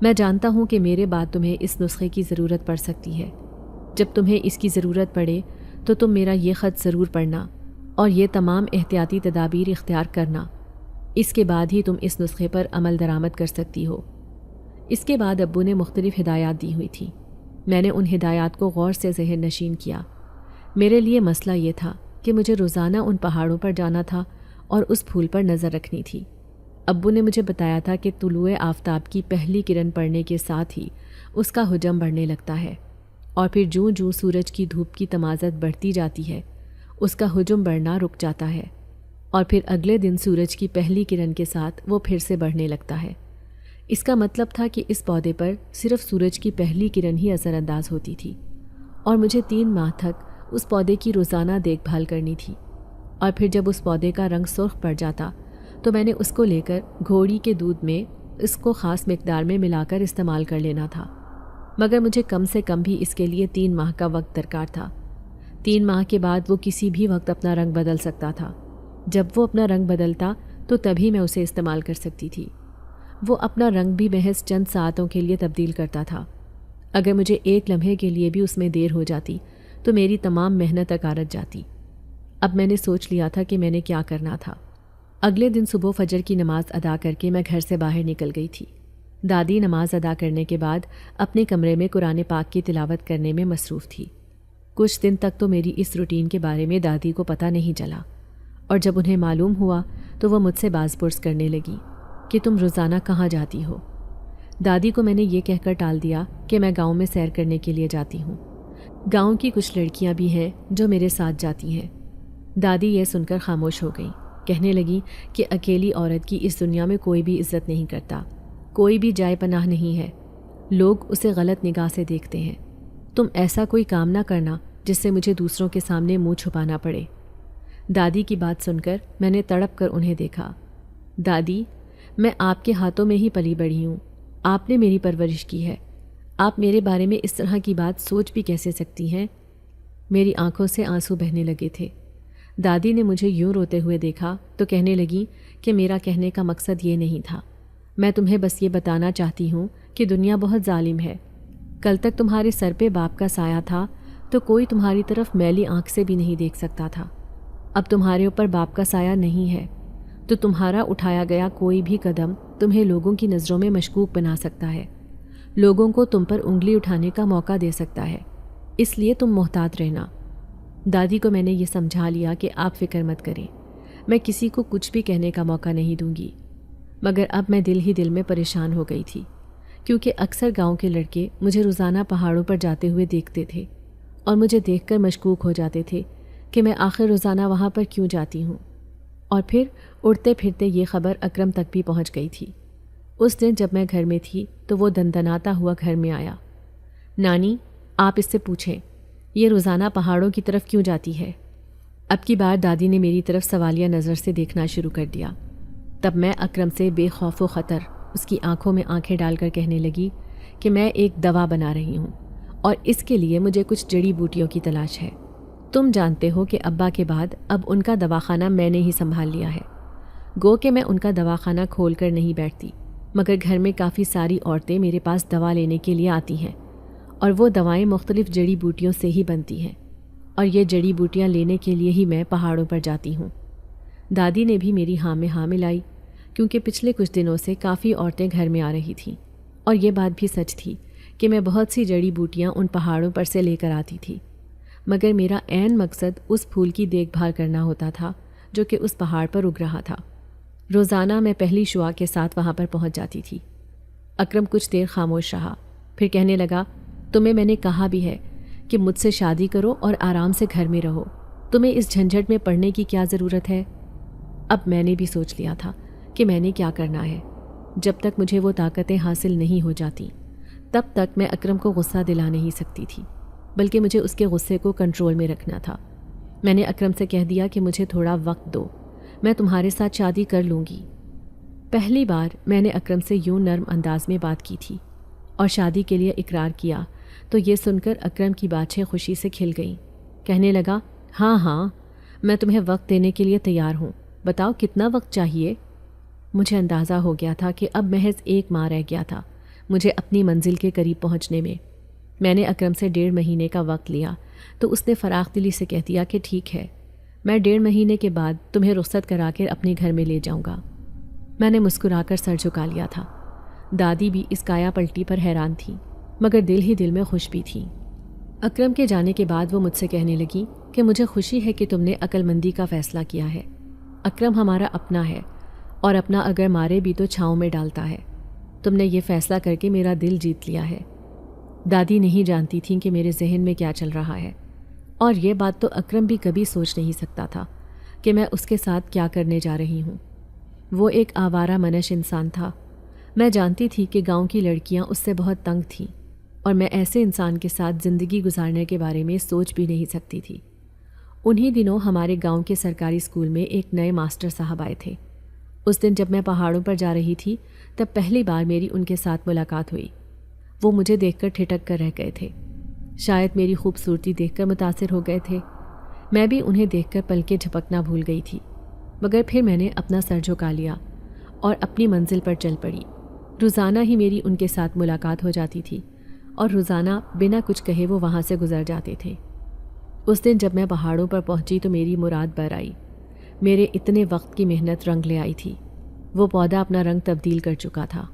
میں جانتا ہوں کہ میرے بعد تمہیں اس نسخے کی ضرورت پڑ سکتی ہے۔ جب تمہیں اس کی ضرورت پڑے تو تم میرا یہ خط ضرور پڑھنا اور یہ تمام احتیاطی تدابیر اختیار کرنا۔ اس کے بعد ہی تم اس نسخے پر عمل درآمد کر سکتی ہو۔ اس کے بعد ابو نے مختلف ہدایات دی ہوئی تھیں۔ میں نے ان ہدایات کو غور سے ذہن نشین کیا۔ میرے لیے مسئلہ یہ تھا کہ مجھے روزانہ ان پہاڑوں پر جانا تھا اور اس پھول پر نظر رکھنی تھی۔ ابو نے مجھے بتایا تھا کہ طلوع آفتاب کی پہلی کرن پڑنے کے ساتھ ہی اس کا حجم بڑھنے لگتا ہے، اور پھر جوں جوں سورج کی دھوپ کی تمازت بڑھتی جاتی ہے اس کا حجم بڑھنا رک جاتا ہے، اور پھر اگلے دن سورج کی پہلی کرن کے ساتھ وہ پھر سے بڑھنے لگتا ہے۔ اس کا مطلب تھا کہ اس پودے پر صرف سورج کی پہلی کرن ہی اثر انداز ہوتی تھی، اور مجھے 3 ماہ تک اس پودے کی روزانہ دیکھ بھال کرنی تھی، اور پھر جب اس پودے کا رنگ سرخ پڑ جاتا تو میں نے اس کو لے کر گھوڑی کے دودھ میں اس کو خاص مقدار میں ملا کر استعمال کر لینا تھا، مگر مجھے کم سے کم بھی اس کے لیے 3 ماہ کا وقت درکار تھا۔ 3 ماہ کے بعد وہ کسی بھی وقت اپنا رنگ بدل سکتا تھا۔ جب وہ اپنا رنگ بدلتا تو تبھی میں اسے استعمال کر سکتی تھی۔ وہ اپنا رنگ بھی محض چند ساعتوں کے لیے تبدیل کرتا تھا۔ اگر مجھے ایک لمحے کے لیے بھی اس میں دیر ہو جاتی تو میری تمام محنت اکارت جاتی۔ اب میں نے سوچ لیا تھا کہ میں نے کیا کرنا تھا۔ اگلے دن صبح فجر کی نماز ادا کر کے میں گھر سے باہر نکل گئی تھی۔ دادی نماز ادا کرنے کے بعد اپنے کمرے میں قرآن پاک کی تلاوت کرنے میں مصروف تھی۔ کچھ دن تک تو میری اس روٹین کے بارے میں دادی کو پتہ نہیں چلا، اور جب انہیں معلوم ہوا تو وہ مجھ سے باز پرس کرنے لگی کہ تم روزانہ کہاں جاتی ہو۔ دادی کو میں نے یہ کہہ کر ٹال دیا کہ میں گاؤں میں سیر کرنے کے لیے جاتی ہوں۔ گاؤں کی کچھ لڑکیاں بھی ہیں جو میرے ساتھ جاتی ہیں۔ دادی یہ سن کر خاموش ہو گئیں، کہنے لگی کہ اکیلی عورت کی اس دنیا میں کوئی بھی عزت نہیں کرتا، کوئی بھی جائے پناہ نہیں ہے، لوگ اسے غلط نگاہ سے دیکھتے ہیں۔ تم ایسا کوئی کام نہ کرنا جس سے مجھے دوسروں کے سامنے منہ چھپانا پڑے۔ دادی کی بات سن کر میں نے تڑپ کر انہیں دیکھا۔ دادی، میں آپ کے ہاتھوں میں ہی پلی بڑھی ہوں، آپ نے میری پرورش کی ہے، آپ میرے بارے میں اس طرح کی بات سوچ بھی کیسے سکتی ہیں؟ میری آنکھوں سے آنسو بہنے لگے تھے۔ دادی نے مجھے یوں روتے ہوئے دیکھا تو کہنے لگی کہ میرا کہنے کا مقصد یہ نہیں تھا، میں تمہیں بس یہ بتانا چاہتی ہوں کہ دنیا بہت ظالم ہے۔ کل تک تمہارے سر پہ باپ کا سایہ تھا تو کوئی تمہاری طرف میلی آنکھ سے بھی نہیں دیکھ سکتا تھا۔ اب تمہارے اوپر باپ کا سایہ نہیں ہے تو تمہارا اٹھایا گیا کوئی بھی قدم تمہیں لوگوں کی نظروں میں مشکوک بنا سکتا ہے، لوگوں کو تم پر انگلی اٹھانے کا موقع دے سکتا ہے، اس لیے تم محتاط رہنا۔ دادی کو میں نے یہ سمجھا لیا کہ آپ فکر مت کریں، میں کسی کو کچھ بھی کہنے کا موقع نہیں دوں گی، مگر اب میں دل ہی دل میں پریشان ہو گئی تھی، کیونکہ اکثر گاؤں کے لڑکے مجھے روزانہ پہاڑوں پر جاتے ہوئے دیکھتے تھے اور مجھے دیکھ کر مشکوک ہو جاتے تھے کہ میں آخر روزانہ وہاں پر کیوں جاتی ہوں۔ اور پھر اڑتے پھرتے یہ خبر اکرم تک بھی پہنچ گئی تھی۔ اس دن جب میں گھر میں تھی تو وہ دندناتا ہوا گھر میں آیا۔ نانی، آپ اس سے پوچھیں یہ روزانہ پہاڑوں کی طرف کیوں جاتی ہے؟ اب کی بار دادی نے میری طرف سوالیہ نظر سے دیکھنا شروع کر دیا۔ تب میں اکرم سے بے خوف و خطر اس کی آنکھوں میں آنکھیں ڈال کر کہنے لگی کہ میں ایک دوا بنا رہی ہوں اور اس کے لیے مجھے کچھ جڑی بوٹیوں کی تلاش ہے۔ تم جانتے ہو کہ ابا کے بعد اب ان کا دواخانہ میں نے ہی سنبھال لیا ہے، گو کہ میں ان کا دواخانہ کھول کر نہیں بیٹھتی، مگر گھر میں کافی ساری عورتیں میرے پاس دوا لینے کے لیے آتی ہیں، اور وہ دوائیں مختلف جڑی بوٹیوں سے ہی بنتی ہیں، اور یہ جڑی بوٹیاں لینے کے لیے ہی میں پہاڑوں پر جاتی ہوں۔ دادی نے بھی میری ہاں میں ہاں ملائی، کیونکہ پچھلے کچھ دنوں سے کافی عورتیں گھر میں آ رہی تھیں، اور یہ بات بھی سچ تھی کہ میں بہت سی جڑی بوٹیاں ان پہاڑوں پر سے لے کر آتی تھی، مگر میرا عین مقصد اس پھول کی دیکھ بھال کرنا ہوتا تھا جو کہ اس پہاڑ پر اگ رہا تھا۔ روزانہ میں پہلی شعاع کے ساتھ وہاں پر پہنچ جاتی تھی۔ اکرم کچھ دیر خاموش رہا، پھر کہنے لگا، تمہیں میں نے کہا بھی ہے کہ مجھ سے شادی کرو اور آرام سے گھر میں رہو، تمہیں اس جھنجھٹ میں پڑنے کی کیا ضرورت ہے؟ اب میں نے بھی سوچ لیا تھا کہ میں نے کیا کرنا ہے۔ جب تک مجھے وہ طاقتیں حاصل نہیں ہو جاتی تب تک میں اکرم کو غصہ دلا نہیں سکتی تھی، بلکہ مجھے اس کے غصے کو کنٹرول میں رکھنا تھا۔ میں نے اکرم سے کہہ دیا کہ مجھے تھوڑا وقت دو، میں تمہارے ساتھ شادی کر لوں گی۔ پہلی بار میں نے اکرم سے یوں نرم انداز میں بات کی تھی اور شادی کے لیے اقرار کیا تو یہ سن کر اکرم کی باتیں خوشی سے کھل گئیں۔ کہنے لگا، ہاں ہاں میں تمہیں وقت دینے کے لیے تیار ہوں، بتاؤ کتنا وقت چاہیے؟ مجھے اندازہ ہو گیا تھا کہ اب محض 1 ماہ رہ گیا تھا مجھے اپنی منزل کے قریب پہنچنے میں۔ میں نے اکرم سے 1.5 مہینے کا وقت لیا تو اس نے فراخ دلی سے کہہ دیا کہ ٹھیک ہے، میں 1.5 مہینے کے بعد تمہیں رخصت کرا کر اپنے گھر میں لے جاؤں گا۔ میں نے مسکرا کر سر جھکا لیا تھا۔ دادی بھی اس کایا پلٹی پر حیران تھی مگر دل ہی دل میں خوش بھی تھی۔ اکرم کے جانے کے بعد وہ مجھ سے کہنے لگی کہ مجھے خوشی ہے کہ تم نے عقل مندی کا فیصلہ کیا ہے۔ اکرم ہمارا اپنا ہے اور اپنا اگر مارے بھی تو چھاؤں میں ڈالتا ہے۔ تم نے یہ فیصلہ کر کے میرا دل جیت لیا ہے۔ دادی نہیں جانتی تھیں کہ میرے ذہن میں کیا چل رہا ہے، اور یہ بات تو اکرم بھی کبھی سوچ نہیں سکتا تھا کہ میں اس کے ساتھ کیا کرنے جا رہی ہوں۔ وہ ایک آوارہ منش انسان تھا۔ میں جانتی تھی کہ گاؤں کی لڑکیاں اس سے بہت تنگ تھیں اور میں ایسے انسان کے ساتھ زندگی گزارنے کے بارے میں سوچ بھی نہیں سکتی تھی۔ انہی دنوں ہمارے گاؤں کے سرکاری اسکول میں ایک نئے ماسٹر صاحب آئے تھے۔ اس دن جب میں پہاڑوں پر جا رہی تھی تب پہلی بار میری ان کے ساتھ ملاقات ہوئی۔ وہ مجھے دیکھ کر ٹھٹک کر رہ گئے تھے، شاید میری خوبصورتی دیکھ کر متاثر ہو گئے تھے۔ میں بھی انہیں دیکھ کر پلکیں جھپکنا بھول گئی تھی، مگر پھر میں نے اپنا سر جھکا لیا اور اپنی منزل پر چل پڑی۔ روزانہ ہی میری ان کے ساتھ ملاقات ہو جاتی تھی اور روزانہ بنا کچھ کہے وہ وہاں سے گزر جاتے تھے۔ اس دن جب میں پہاڑوں پر پہنچی تو میری مراد بر آئی۔ میرے اتنے وقت کی محنت رنگ لے آئی تھی۔ وہ پودا اپنا رنگ تبدیل کر چکا تھا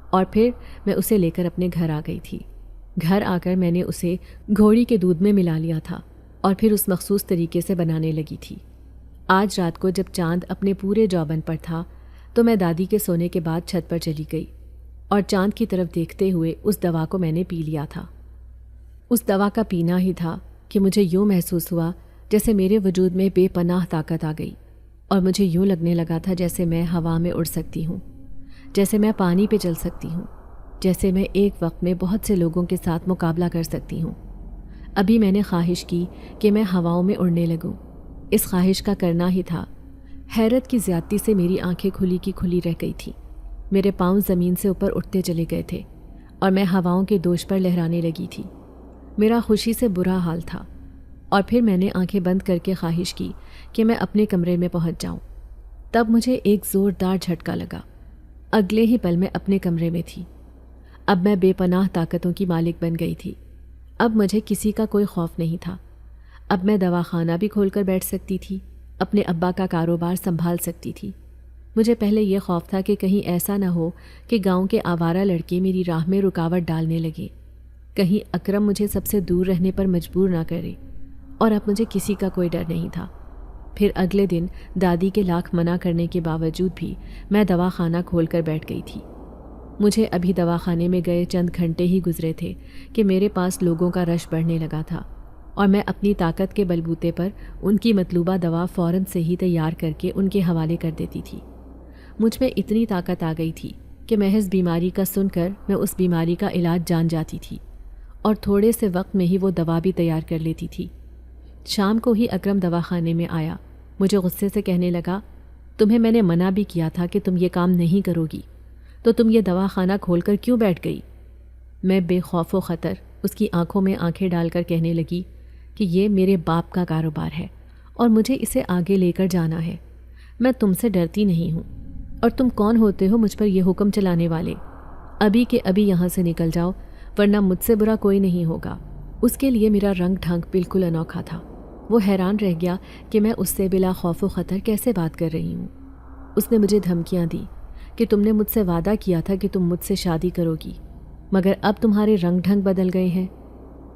اور پھر میں اسے لے کر اپنے گھر آ گئی تھی۔ گھر آ کر میں نے اسے گھوڑی کے دودھ میں ملا لیا تھا اور پھر اس مخصوص طریقے سے بنانے لگی تھی۔ آج رات کو جب چاند اپنے پورے جوبن پر تھا تو میں دادی کے سونے کے بعد چھت پر چلی گئی اور چاند کی طرف دیکھتے ہوئے اس دوا کو میں نے پی لیا تھا۔ اس دوا کا پینا ہی تھا کہ مجھے یوں محسوس ہوا جیسے میرے وجود میں بے پناہ طاقت آ گئی اور مجھے یوں لگنے لگا تھا جیسے میں ہوا میں اڑ سکتی ہوں، جیسے میں پانی پہ چل سکتی ہوں، جیسے میں ایک وقت میں بہت سے لوگوں کے ساتھ مقابلہ کر سکتی ہوں۔ ابھی میں نے خواہش کی کہ میں ہواؤں میں اڑنے لگوں۔ اس خواہش کا کرنا ہی تھا۔ حیرت کی زیادتی سے میری آنکھیں کھلی کی کھلی رہ گئی تھیں۔ میرے پاؤں زمین سے اوپر اٹھتے چلے گئے تھے اور میں ہواؤں کے دوش پر لہرانے لگی تھی۔ میرا خوشی سے برا حال تھا اور پھر میں نے آنکھیں بند کر کے خواہش کی کہ میں اپنے کمرے میں پہنچ جاؤں۔ تب مجھے ایک زوردار جھٹکا لگا۔ اگلے ہی پل میں اپنے کمرے میں تھی۔ اب میں بے پناہ طاقتوں کی مالک بن گئی تھی۔ اب مجھے کسی کا کوئی خوف نہیں تھا۔ اب میں دواخانہ بھی کھول کر بیٹھ سکتی تھی، اپنے ابا کا کاروبار سنبھال سکتی تھی۔ مجھے پہلے یہ خوف تھا کہ کہیں ایسا نہ ہو کہ گاؤں کے آوارہ لڑکے میری راہ میں رکاوٹ ڈالنے لگے، کہیں اکرم مجھے سب سے دور رہنے پر مجبور نہ کرے، اور اب مجھے کسی کا کوئی ڈر نہیں تھا۔ پھر اگلے دن دادی کے لاکھ منع کرنے کے باوجود بھی میں دواخانہ کھول کر بیٹھ گئی تھی۔ مجھے ابھی دواخانے میں گئے چند گھنٹے ہی گزرے تھے کہ میرے پاس لوگوں کا رش بڑھنے لگا تھا اور میں اپنی طاقت کے بلبوتے پر ان کی مطلوبہ دوا فوراً سے ہی تیار کر کے ان کے حوالے کر دیتی تھی۔ مجھ میں اتنی طاقت آ گئی تھی کہ محض بیماری کا سن کر میں اس بیماری کا علاج جان جاتی تھی اور تھوڑے سے وقت میں ہی وہ دوا بھی تیار کر لیتی تھی۔ شام کو ہی اکرم دواخانے میں آیا۔ مجھے غصے سے کہنے لگا، تمہیں میں نے منع بھی کیا تھا کہ تم یہ کام نہیں کرو گی، تو تم یہ دواخانہ کھول کر کیوں بیٹھ گئی؟ میں بے خوف و خطر اس کی آنکھوں میں آنکھیں ڈال کر کہنے لگی کہ یہ میرے باپ کا کاروبار ہے اور مجھے اسے آگے لے کر جانا ہے۔ میں تم سے ڈرتی نہیں ہوں، اور تم کون ہوتے ہو مجھ پر یہ حکم چلانے والے؟ ابھی کے ابھی یہاں سے نکل جاؤ ورنہ مجھ سے برا کوئی نہیں ہوگا۔ اس کے لیے میرا رنگ ڈھنگ بالکل انوکھا تھا۔ وہ حیران رہ گیا کہ میں اس سے بلا خوف و خطر کیسے بات کر رہی ہوں۔ اس نے مجھے دھمکیاں دی کہ تم نے مجھ سے وعدہ کیا تھا کہ تم مجھ سے شادی کرو گی، مگر اب تمہارے رنگ ڈھنگ بدل گئے ہیں۔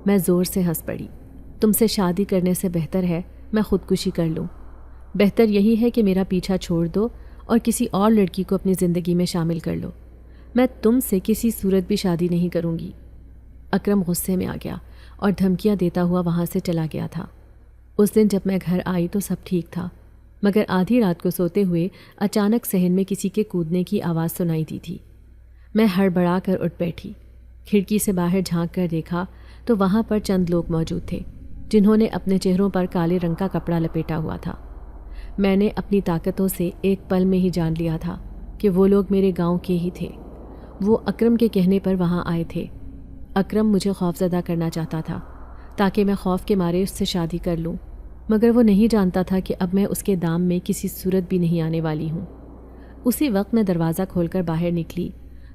میں زور سے ہنس پڑی۔ تم سے شادی کرنے سے بہتر ہے میں خودکشی کر لوں۔ بہتر یہی ہے کہ میرا پیچھا چھوڑ دو اور کسی اور لڑکی کو اپنی زندگی میں شامل کر لو۔ میں تم سے کسی صورت بھی شادی نہیں کروں گی۔ اکرم غصے میں آ گیا اور دھمکیاں دیتا ہوا وہاں سے چلا گیا تھا۔ اس دن جب میں گھر آئی تو سب ٹھیک تھا، مگر آدھی رات کو سوتے ہوئے اچانک صحن میں کسی کے کودنے کی آواز سنائی دی تھی۔ میں ہڑبڑا کر اٹھ بیٹھی، کھڑکی سے باہر جھانک کر دیکھا تو وہاں پر چند لوگ موجود تھے جنہوں نے اپنے چہروں پر کالے رنگ کا کپڑا لپیٹا ہوا تھا۔ میں نے اپنی طاقتوں سے ایک پل میں ہی جان لیا تھا کہ وہ لوگ میرے گاؤں کے ہی تھے۔ وہ اکرم کے کہنے پر وہاں آئے تھے۔ اکرم مجھے خوفزدہ کرنا چاہتا تھا تاکہ میں خوف کے مارے اس سے شادی کر لوں، مگر وہ نہیں جانتا تھا کہ اب میں اس کے دام میں کسی صورت بھی نہیں آنے والی ہوں۔ اسی وقت میں دروازہ کھول کر باہر نکلی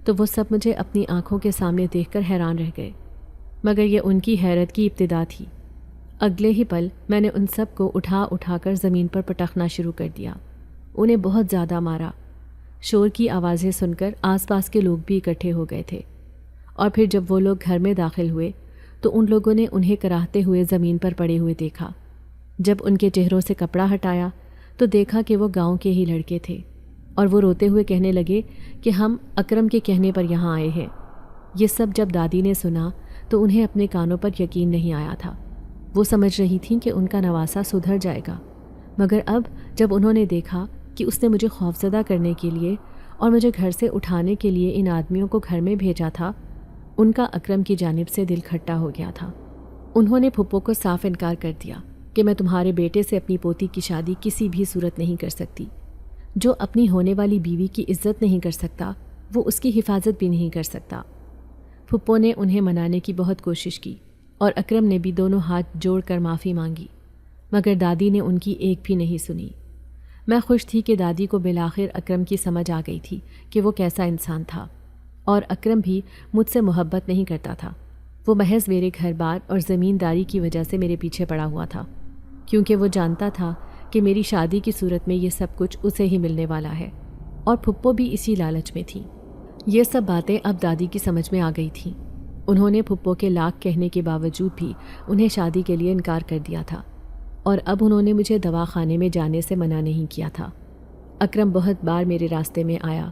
تو وہ سب مجھے اپنی آنکھوں کے سامنے دیکھ کر حیران رہ گئے، مگر یہ ان کی حیرت کی ابتدا تھی۔ اگلے ہی پل میں نے ان سب کو اٹھا کر زمین پر پٹخنا شروع کر دیا، انہیں بہت زیادہ مارا۔ شور کی آوازیں سن کر آس پاس کے لوگ بھی اکٹھے ہو گئے تھے، اور پھر جب وہ لوگ گھر میں داخل ہوئے تو ان لوگوں نے انہیں کراہتے ہوئے زمین پر پڑے ہوئے دیکھا۔ جب ان کے چہروں سے کپڑا ہٹایا تو دیکھا کہ وہ گاؤں کے ہی لڑکے تھے، اور وہ روتے ہوئے کہنے لگے کہ ہم اکرم کے کہنے پر یہاں آئے ہیں۔ یہ سب جب دادی نے سنا تو انہیں اپنے کانوں پر یقین نہیں آیا تھا۔ وہ سمجھ رہی تھیں کہ ان کا نواسا سدھر جائے گا، مگر اب جب انہوں نے دیکھا کہ اس نے مجھے خوفزدہ کرنے کے لیے اور مجھے گھر سے اٹھانے کے لیے ان آدمیوں کو گھر میں بھیجا تھا، ان کا اکرم کی جانب سے دل کھٹا ہو گیا تھا۔ انہوں نے پھپھو کو صاف انکار کر دیا کہ میں تمہارے بیٹے سے اپنی پوتی کی شادی کسی بھی صورت نہیں کر سکتی۔ جو اپنی ہونے والی بیوی کی عزت نہیں کر سکتا وہ اس کی حفاظت بھی نہیں کر سکتا۔ پھپھو نے انہیں منانے کی بہت کوشش کی اور اکرم نے بھی دونوں ہاتھ جوڑ کر معافی مانگی، مگر دادی نے ان کی ایک بھی نہیں سنی۔ میں خوش تھی کہ دادی کو بالآخر اکرم کی سمجھ آ گئی تھی کہ وہ کیسا انسان تھا، اور اکرم بھی مجھ سے محبت نہیں کرتا تھا۔ وہ محض میرے گھر بار اور زمینداری کی وجہ سے میرے پیچھے پڑا ہوا تھا، کیونکہ وہ جانتا تھا کہ میری شادی کی صورت میں یہ سب کچھ اسے ہی ملنے والا ہے، اور پھپھو بھی اسی لالچ میں تھی۔ یہ سب باتیں اب دادی کی سمجھ میں آ گئی تھیں۔ انہوں نے پھپھو کے لاکھ کہنے کے باوجود بھی انہیں شادی کے لیے انکار کر دیا تھا، اور اب انہوں نے مجھے دواخانے میں جانے سے منع نہیں کیا تھا۔ اکرم بہت بار میرے راستے میں آیا،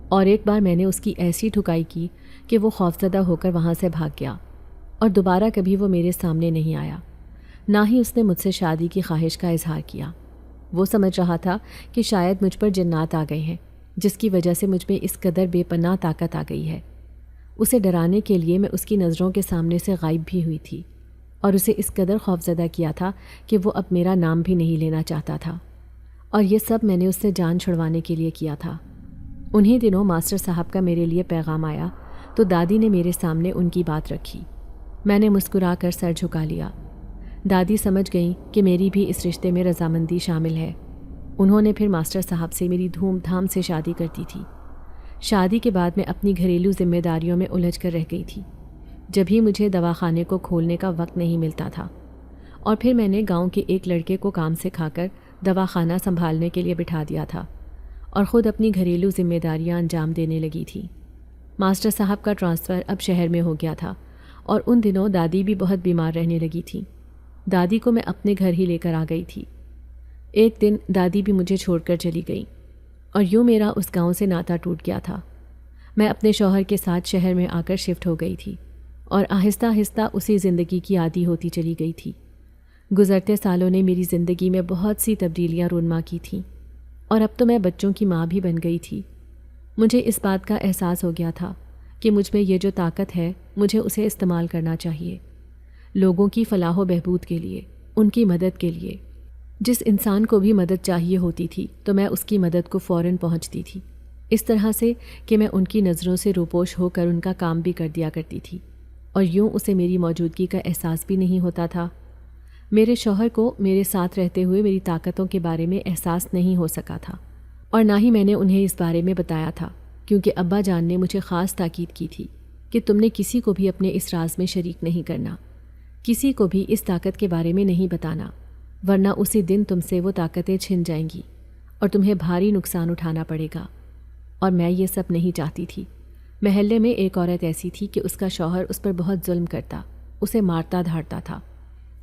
اور ایک بار میں نے اس کی ایسی ٹھکائی کی کہ وہ خوفزدہ ہو کر وہاں سے بھاگ گیا، اور دوبارہ کبھی وہ میرے سامنے نہیں آیا، نہ ہی اس نے مجھ سے شادی کی خواہش کا اظہار کیا۔ وہ سمجھ رہا تھا کہ شاید مجھ پر جنات آ گئے ہیں، جس کی وجہ سے مجھ میں اس قدر بے پناہ طاقت آ گئی ہے۔ اسے ڈرانے کے لیے میں اس کی نظروں کے سامنے سے غائب بھی ہوئی تھی، اور اسے اس قدر خوفزدہ کیا تھا کہ وہ اب میرا نام بھی نہیں لینا چاہتا تھا، اور یہ سب میں نے اس سے جان چھڑوانے کے لیے کیا تھا۔ انہی دنوں ماسٹر صاحب کا میرے لیے پیغام آیا تو دادی نے میرے سامنے ان کی بات رکھی۔ میں نے مسکرا کر سر جھکا لیا۔ دادی سمجھ گئیں کہ میری بھی اس رشتے میں رضامندی شامل ہے۔ انہوں نے پھر ماسٹر صاحب سے میری دھوم دھام سے شادی کر دی تھی۔ شادی کے بعد میں اپنی گھریلو ذمہ داریوں میں الجھ کر رہ گئی تھی، جب ہی مجھے دواخانے کو کھولنے کا وقت نہیں ملتا تھا، اور پھر میں نے گاؤں کے ایک لڑکے کو کام سکھا کر دواخانہ سنبھالنے کے لیے بٹھا دیا تھا، اور خود اپنی گھریلو ذمہ داریاں انجام دینے لگی تھی۔ ماسٹر صاحب کا ٹرانسفر اب شہر میں ہو گیا تھا، اور ان دنوں دادی بھی بہت بیمار رہنے لگی تھی۔ دادی کو میں اپنے گھر ہی لے کر آ گئی تھی۔ ایک دن دادی بھی مجھے چھوڑ کر چلی گئی، اور یوں میرا اس گاؤں سے ناتا ٹوٹ گیا تھا۔ میں اپنے شوہر کے ساتھ شہر میں آ کر شفٹ ہو گئی تھی، اور آہستہ آہستہ اسی زندگی کی عادی ہوتی چلی گئی تھی۔ گزرتے سالوں نے میری زندگی میں بہت سی تبدیلیاں رونما کی تھیں، اور اب تو میں بچوں کی ماں بھی بن گئی تھی۔ مجھے اس بات کا احساس ہو گیا تھا کہ مجھ میں یہ جو طاقت ہے مجھے اسے استعمال کرنا چاہیے، لوگوں کی فلاح و بہبود کے لیے، ان کی مدد کے لیے۔ جس انسان کو بھی مدد چاہیے ہوتی تھی تو میں اس کی مدد کو فوراً پہنچتی تھی، اس طرح سے کہ میں ان کی نظروں سے روپوش ہو کر ان کا کام بھی کر دیا کرتی تھی، اور یوں اسے میری موجودگی کا احساس بھی نہیں ہوتا تھا۔ میرے شوہر کو میرے ساتھ رہتے ہوئے میری طاقتوں کے بارے میں احساس نہیں ہو سکا تھا، اور نہ ہی میں نے انہیں اس بارے میں بتایا تھا، کیونکہ ابا جان نے مجھے خاص تاکید کی تھی کہ تم نے کسی کو بھی اپنے اس راز میں شریک نہیں کرنا، کسی کو بھی اس طاقت کے بارے میں نہیں بتانا، ورنہ اسی دن تم سے وہ طاقتیں چھن جائیں گی اور تمہیں بھاری نقصان اٹھانا پڑے گا۔ اور میں یہ سب نہیں چاہتی تھی۔ محلے میں ایک عورت ایسی تھی کہ اس کا شوہر اس پر بہت ظلم کرتا، اسے مارتا دھاڑتا تھا۔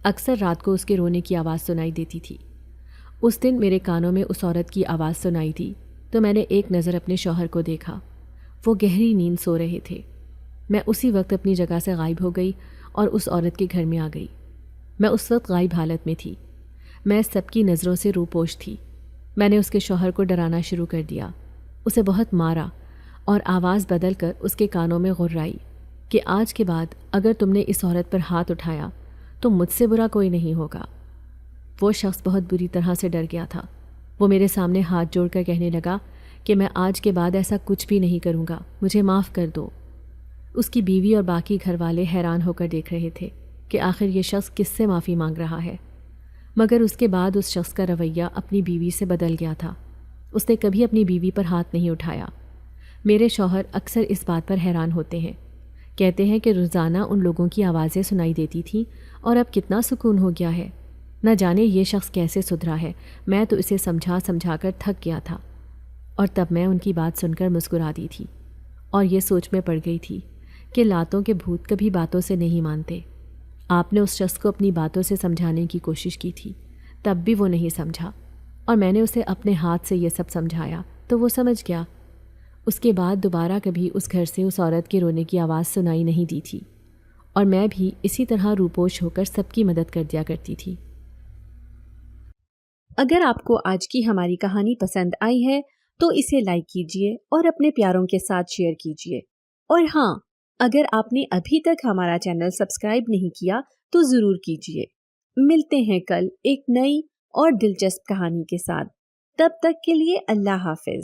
اکثر رات کو اس کے رونے کی آواز سنائی دیتی تھی۔ اس دن میرے کانوں میں اس عورت کی آواز سنائی دی تو میں نے ایک نظر اپنے شوہر کو دیکھا۔ وہ گہری نیند سو رہے تھے۔ میں اسی وقت اپنی جگہ سے غائب ہو گئی اور اس عورت کے گھر میں آ گئی۔ میں اس وقت غائب حالت میں تھی۔ میں سب کی نظروں سے روپوش تھی۔ میں نے اس کے شوہر کو ڈرانا شروع کر دیا، اسے بہت مارا اور آواز بدل کر اس کے کانوں میں غرائی کہ آج کے بعد اگر تم نے اس عورت پر ہاتھ اٹھایا تو مجھ سے برا کوئی نہیں ہوگا۔ وہ شخص بہت بری طرح سے ڈر گیا تھا۔ وہ میرے سامنے ہاتھ جوڑ کر کہنے لگا کہ میں آج کے بعد ایسا کچھ بھی نہیں کروں گا، مجھے معاف کر دو۔ اس کی بیوی اور باقی گھر والے حیران ہو کر دیکھ رہے تھے کہ آخر یہ شخص کس سے معافی مانگ رہا ہے، مگر اس کے بعد اس شخص کا رویہ اپنی بیوی سے بدل گیا تھا۔ اس نے کبھی اپنی بیوی پر ہاتھ نہیں اٹھایا۔ میرے شوہر اکثر اس بات پر حیران ہوتے ہیں، کہتے ہیں کہ روزانہ ان لوگوں کی آوازیں سنائی دیتی تھیں اور اب کتنا سکون ہو گیا ہے۔ نہ جانے یہ شخص کیسے سدھرا ہے، میں تو اسے سمجھا کر تھک گیا تھا۔ اور تب میں ان کی بات سن کر مسکرا دی تھی اور یہ سوچ میں پڑ گئی تھی کہ لاتوں کے بھوت کبھی باتوں سے نہیں مانتے۔ آپ نے اس شخص کو اپنی باتوں سے سمجھانے کی کوشش کی تھی، تب بھی وہ نہیں سمجھا، اور میں نے اسے اپنے ہاتھ سے یہ سب سمجھایا تو وہ سمجھ گیا۔ اس کے بعد دوبارہ کبھی اس گھر سے اس عورت کے رونے کی آواز سنائی نہیں دی تھی، اور میں بھی اسی طرح روپوش ہو کر سب کی مدد کر دیا کرتی تھی۔ اگر آپ کو آج کی ہماری کہانی پسند آئی ہے تو اسے لائک کیجیے اور اپنے پیاروں کے ساتھ شیئر کیجیے، اور ہاں، اگر آپ نے ابھی تک ہمارا چینل سبسکرائب نہیں کیا تو ضرور کیجیے۔ ملتے ہیں کل ایک نئی اور دلچسپ کہانی کے ساتھ، تب تک کے لیے اللہ حافظ۔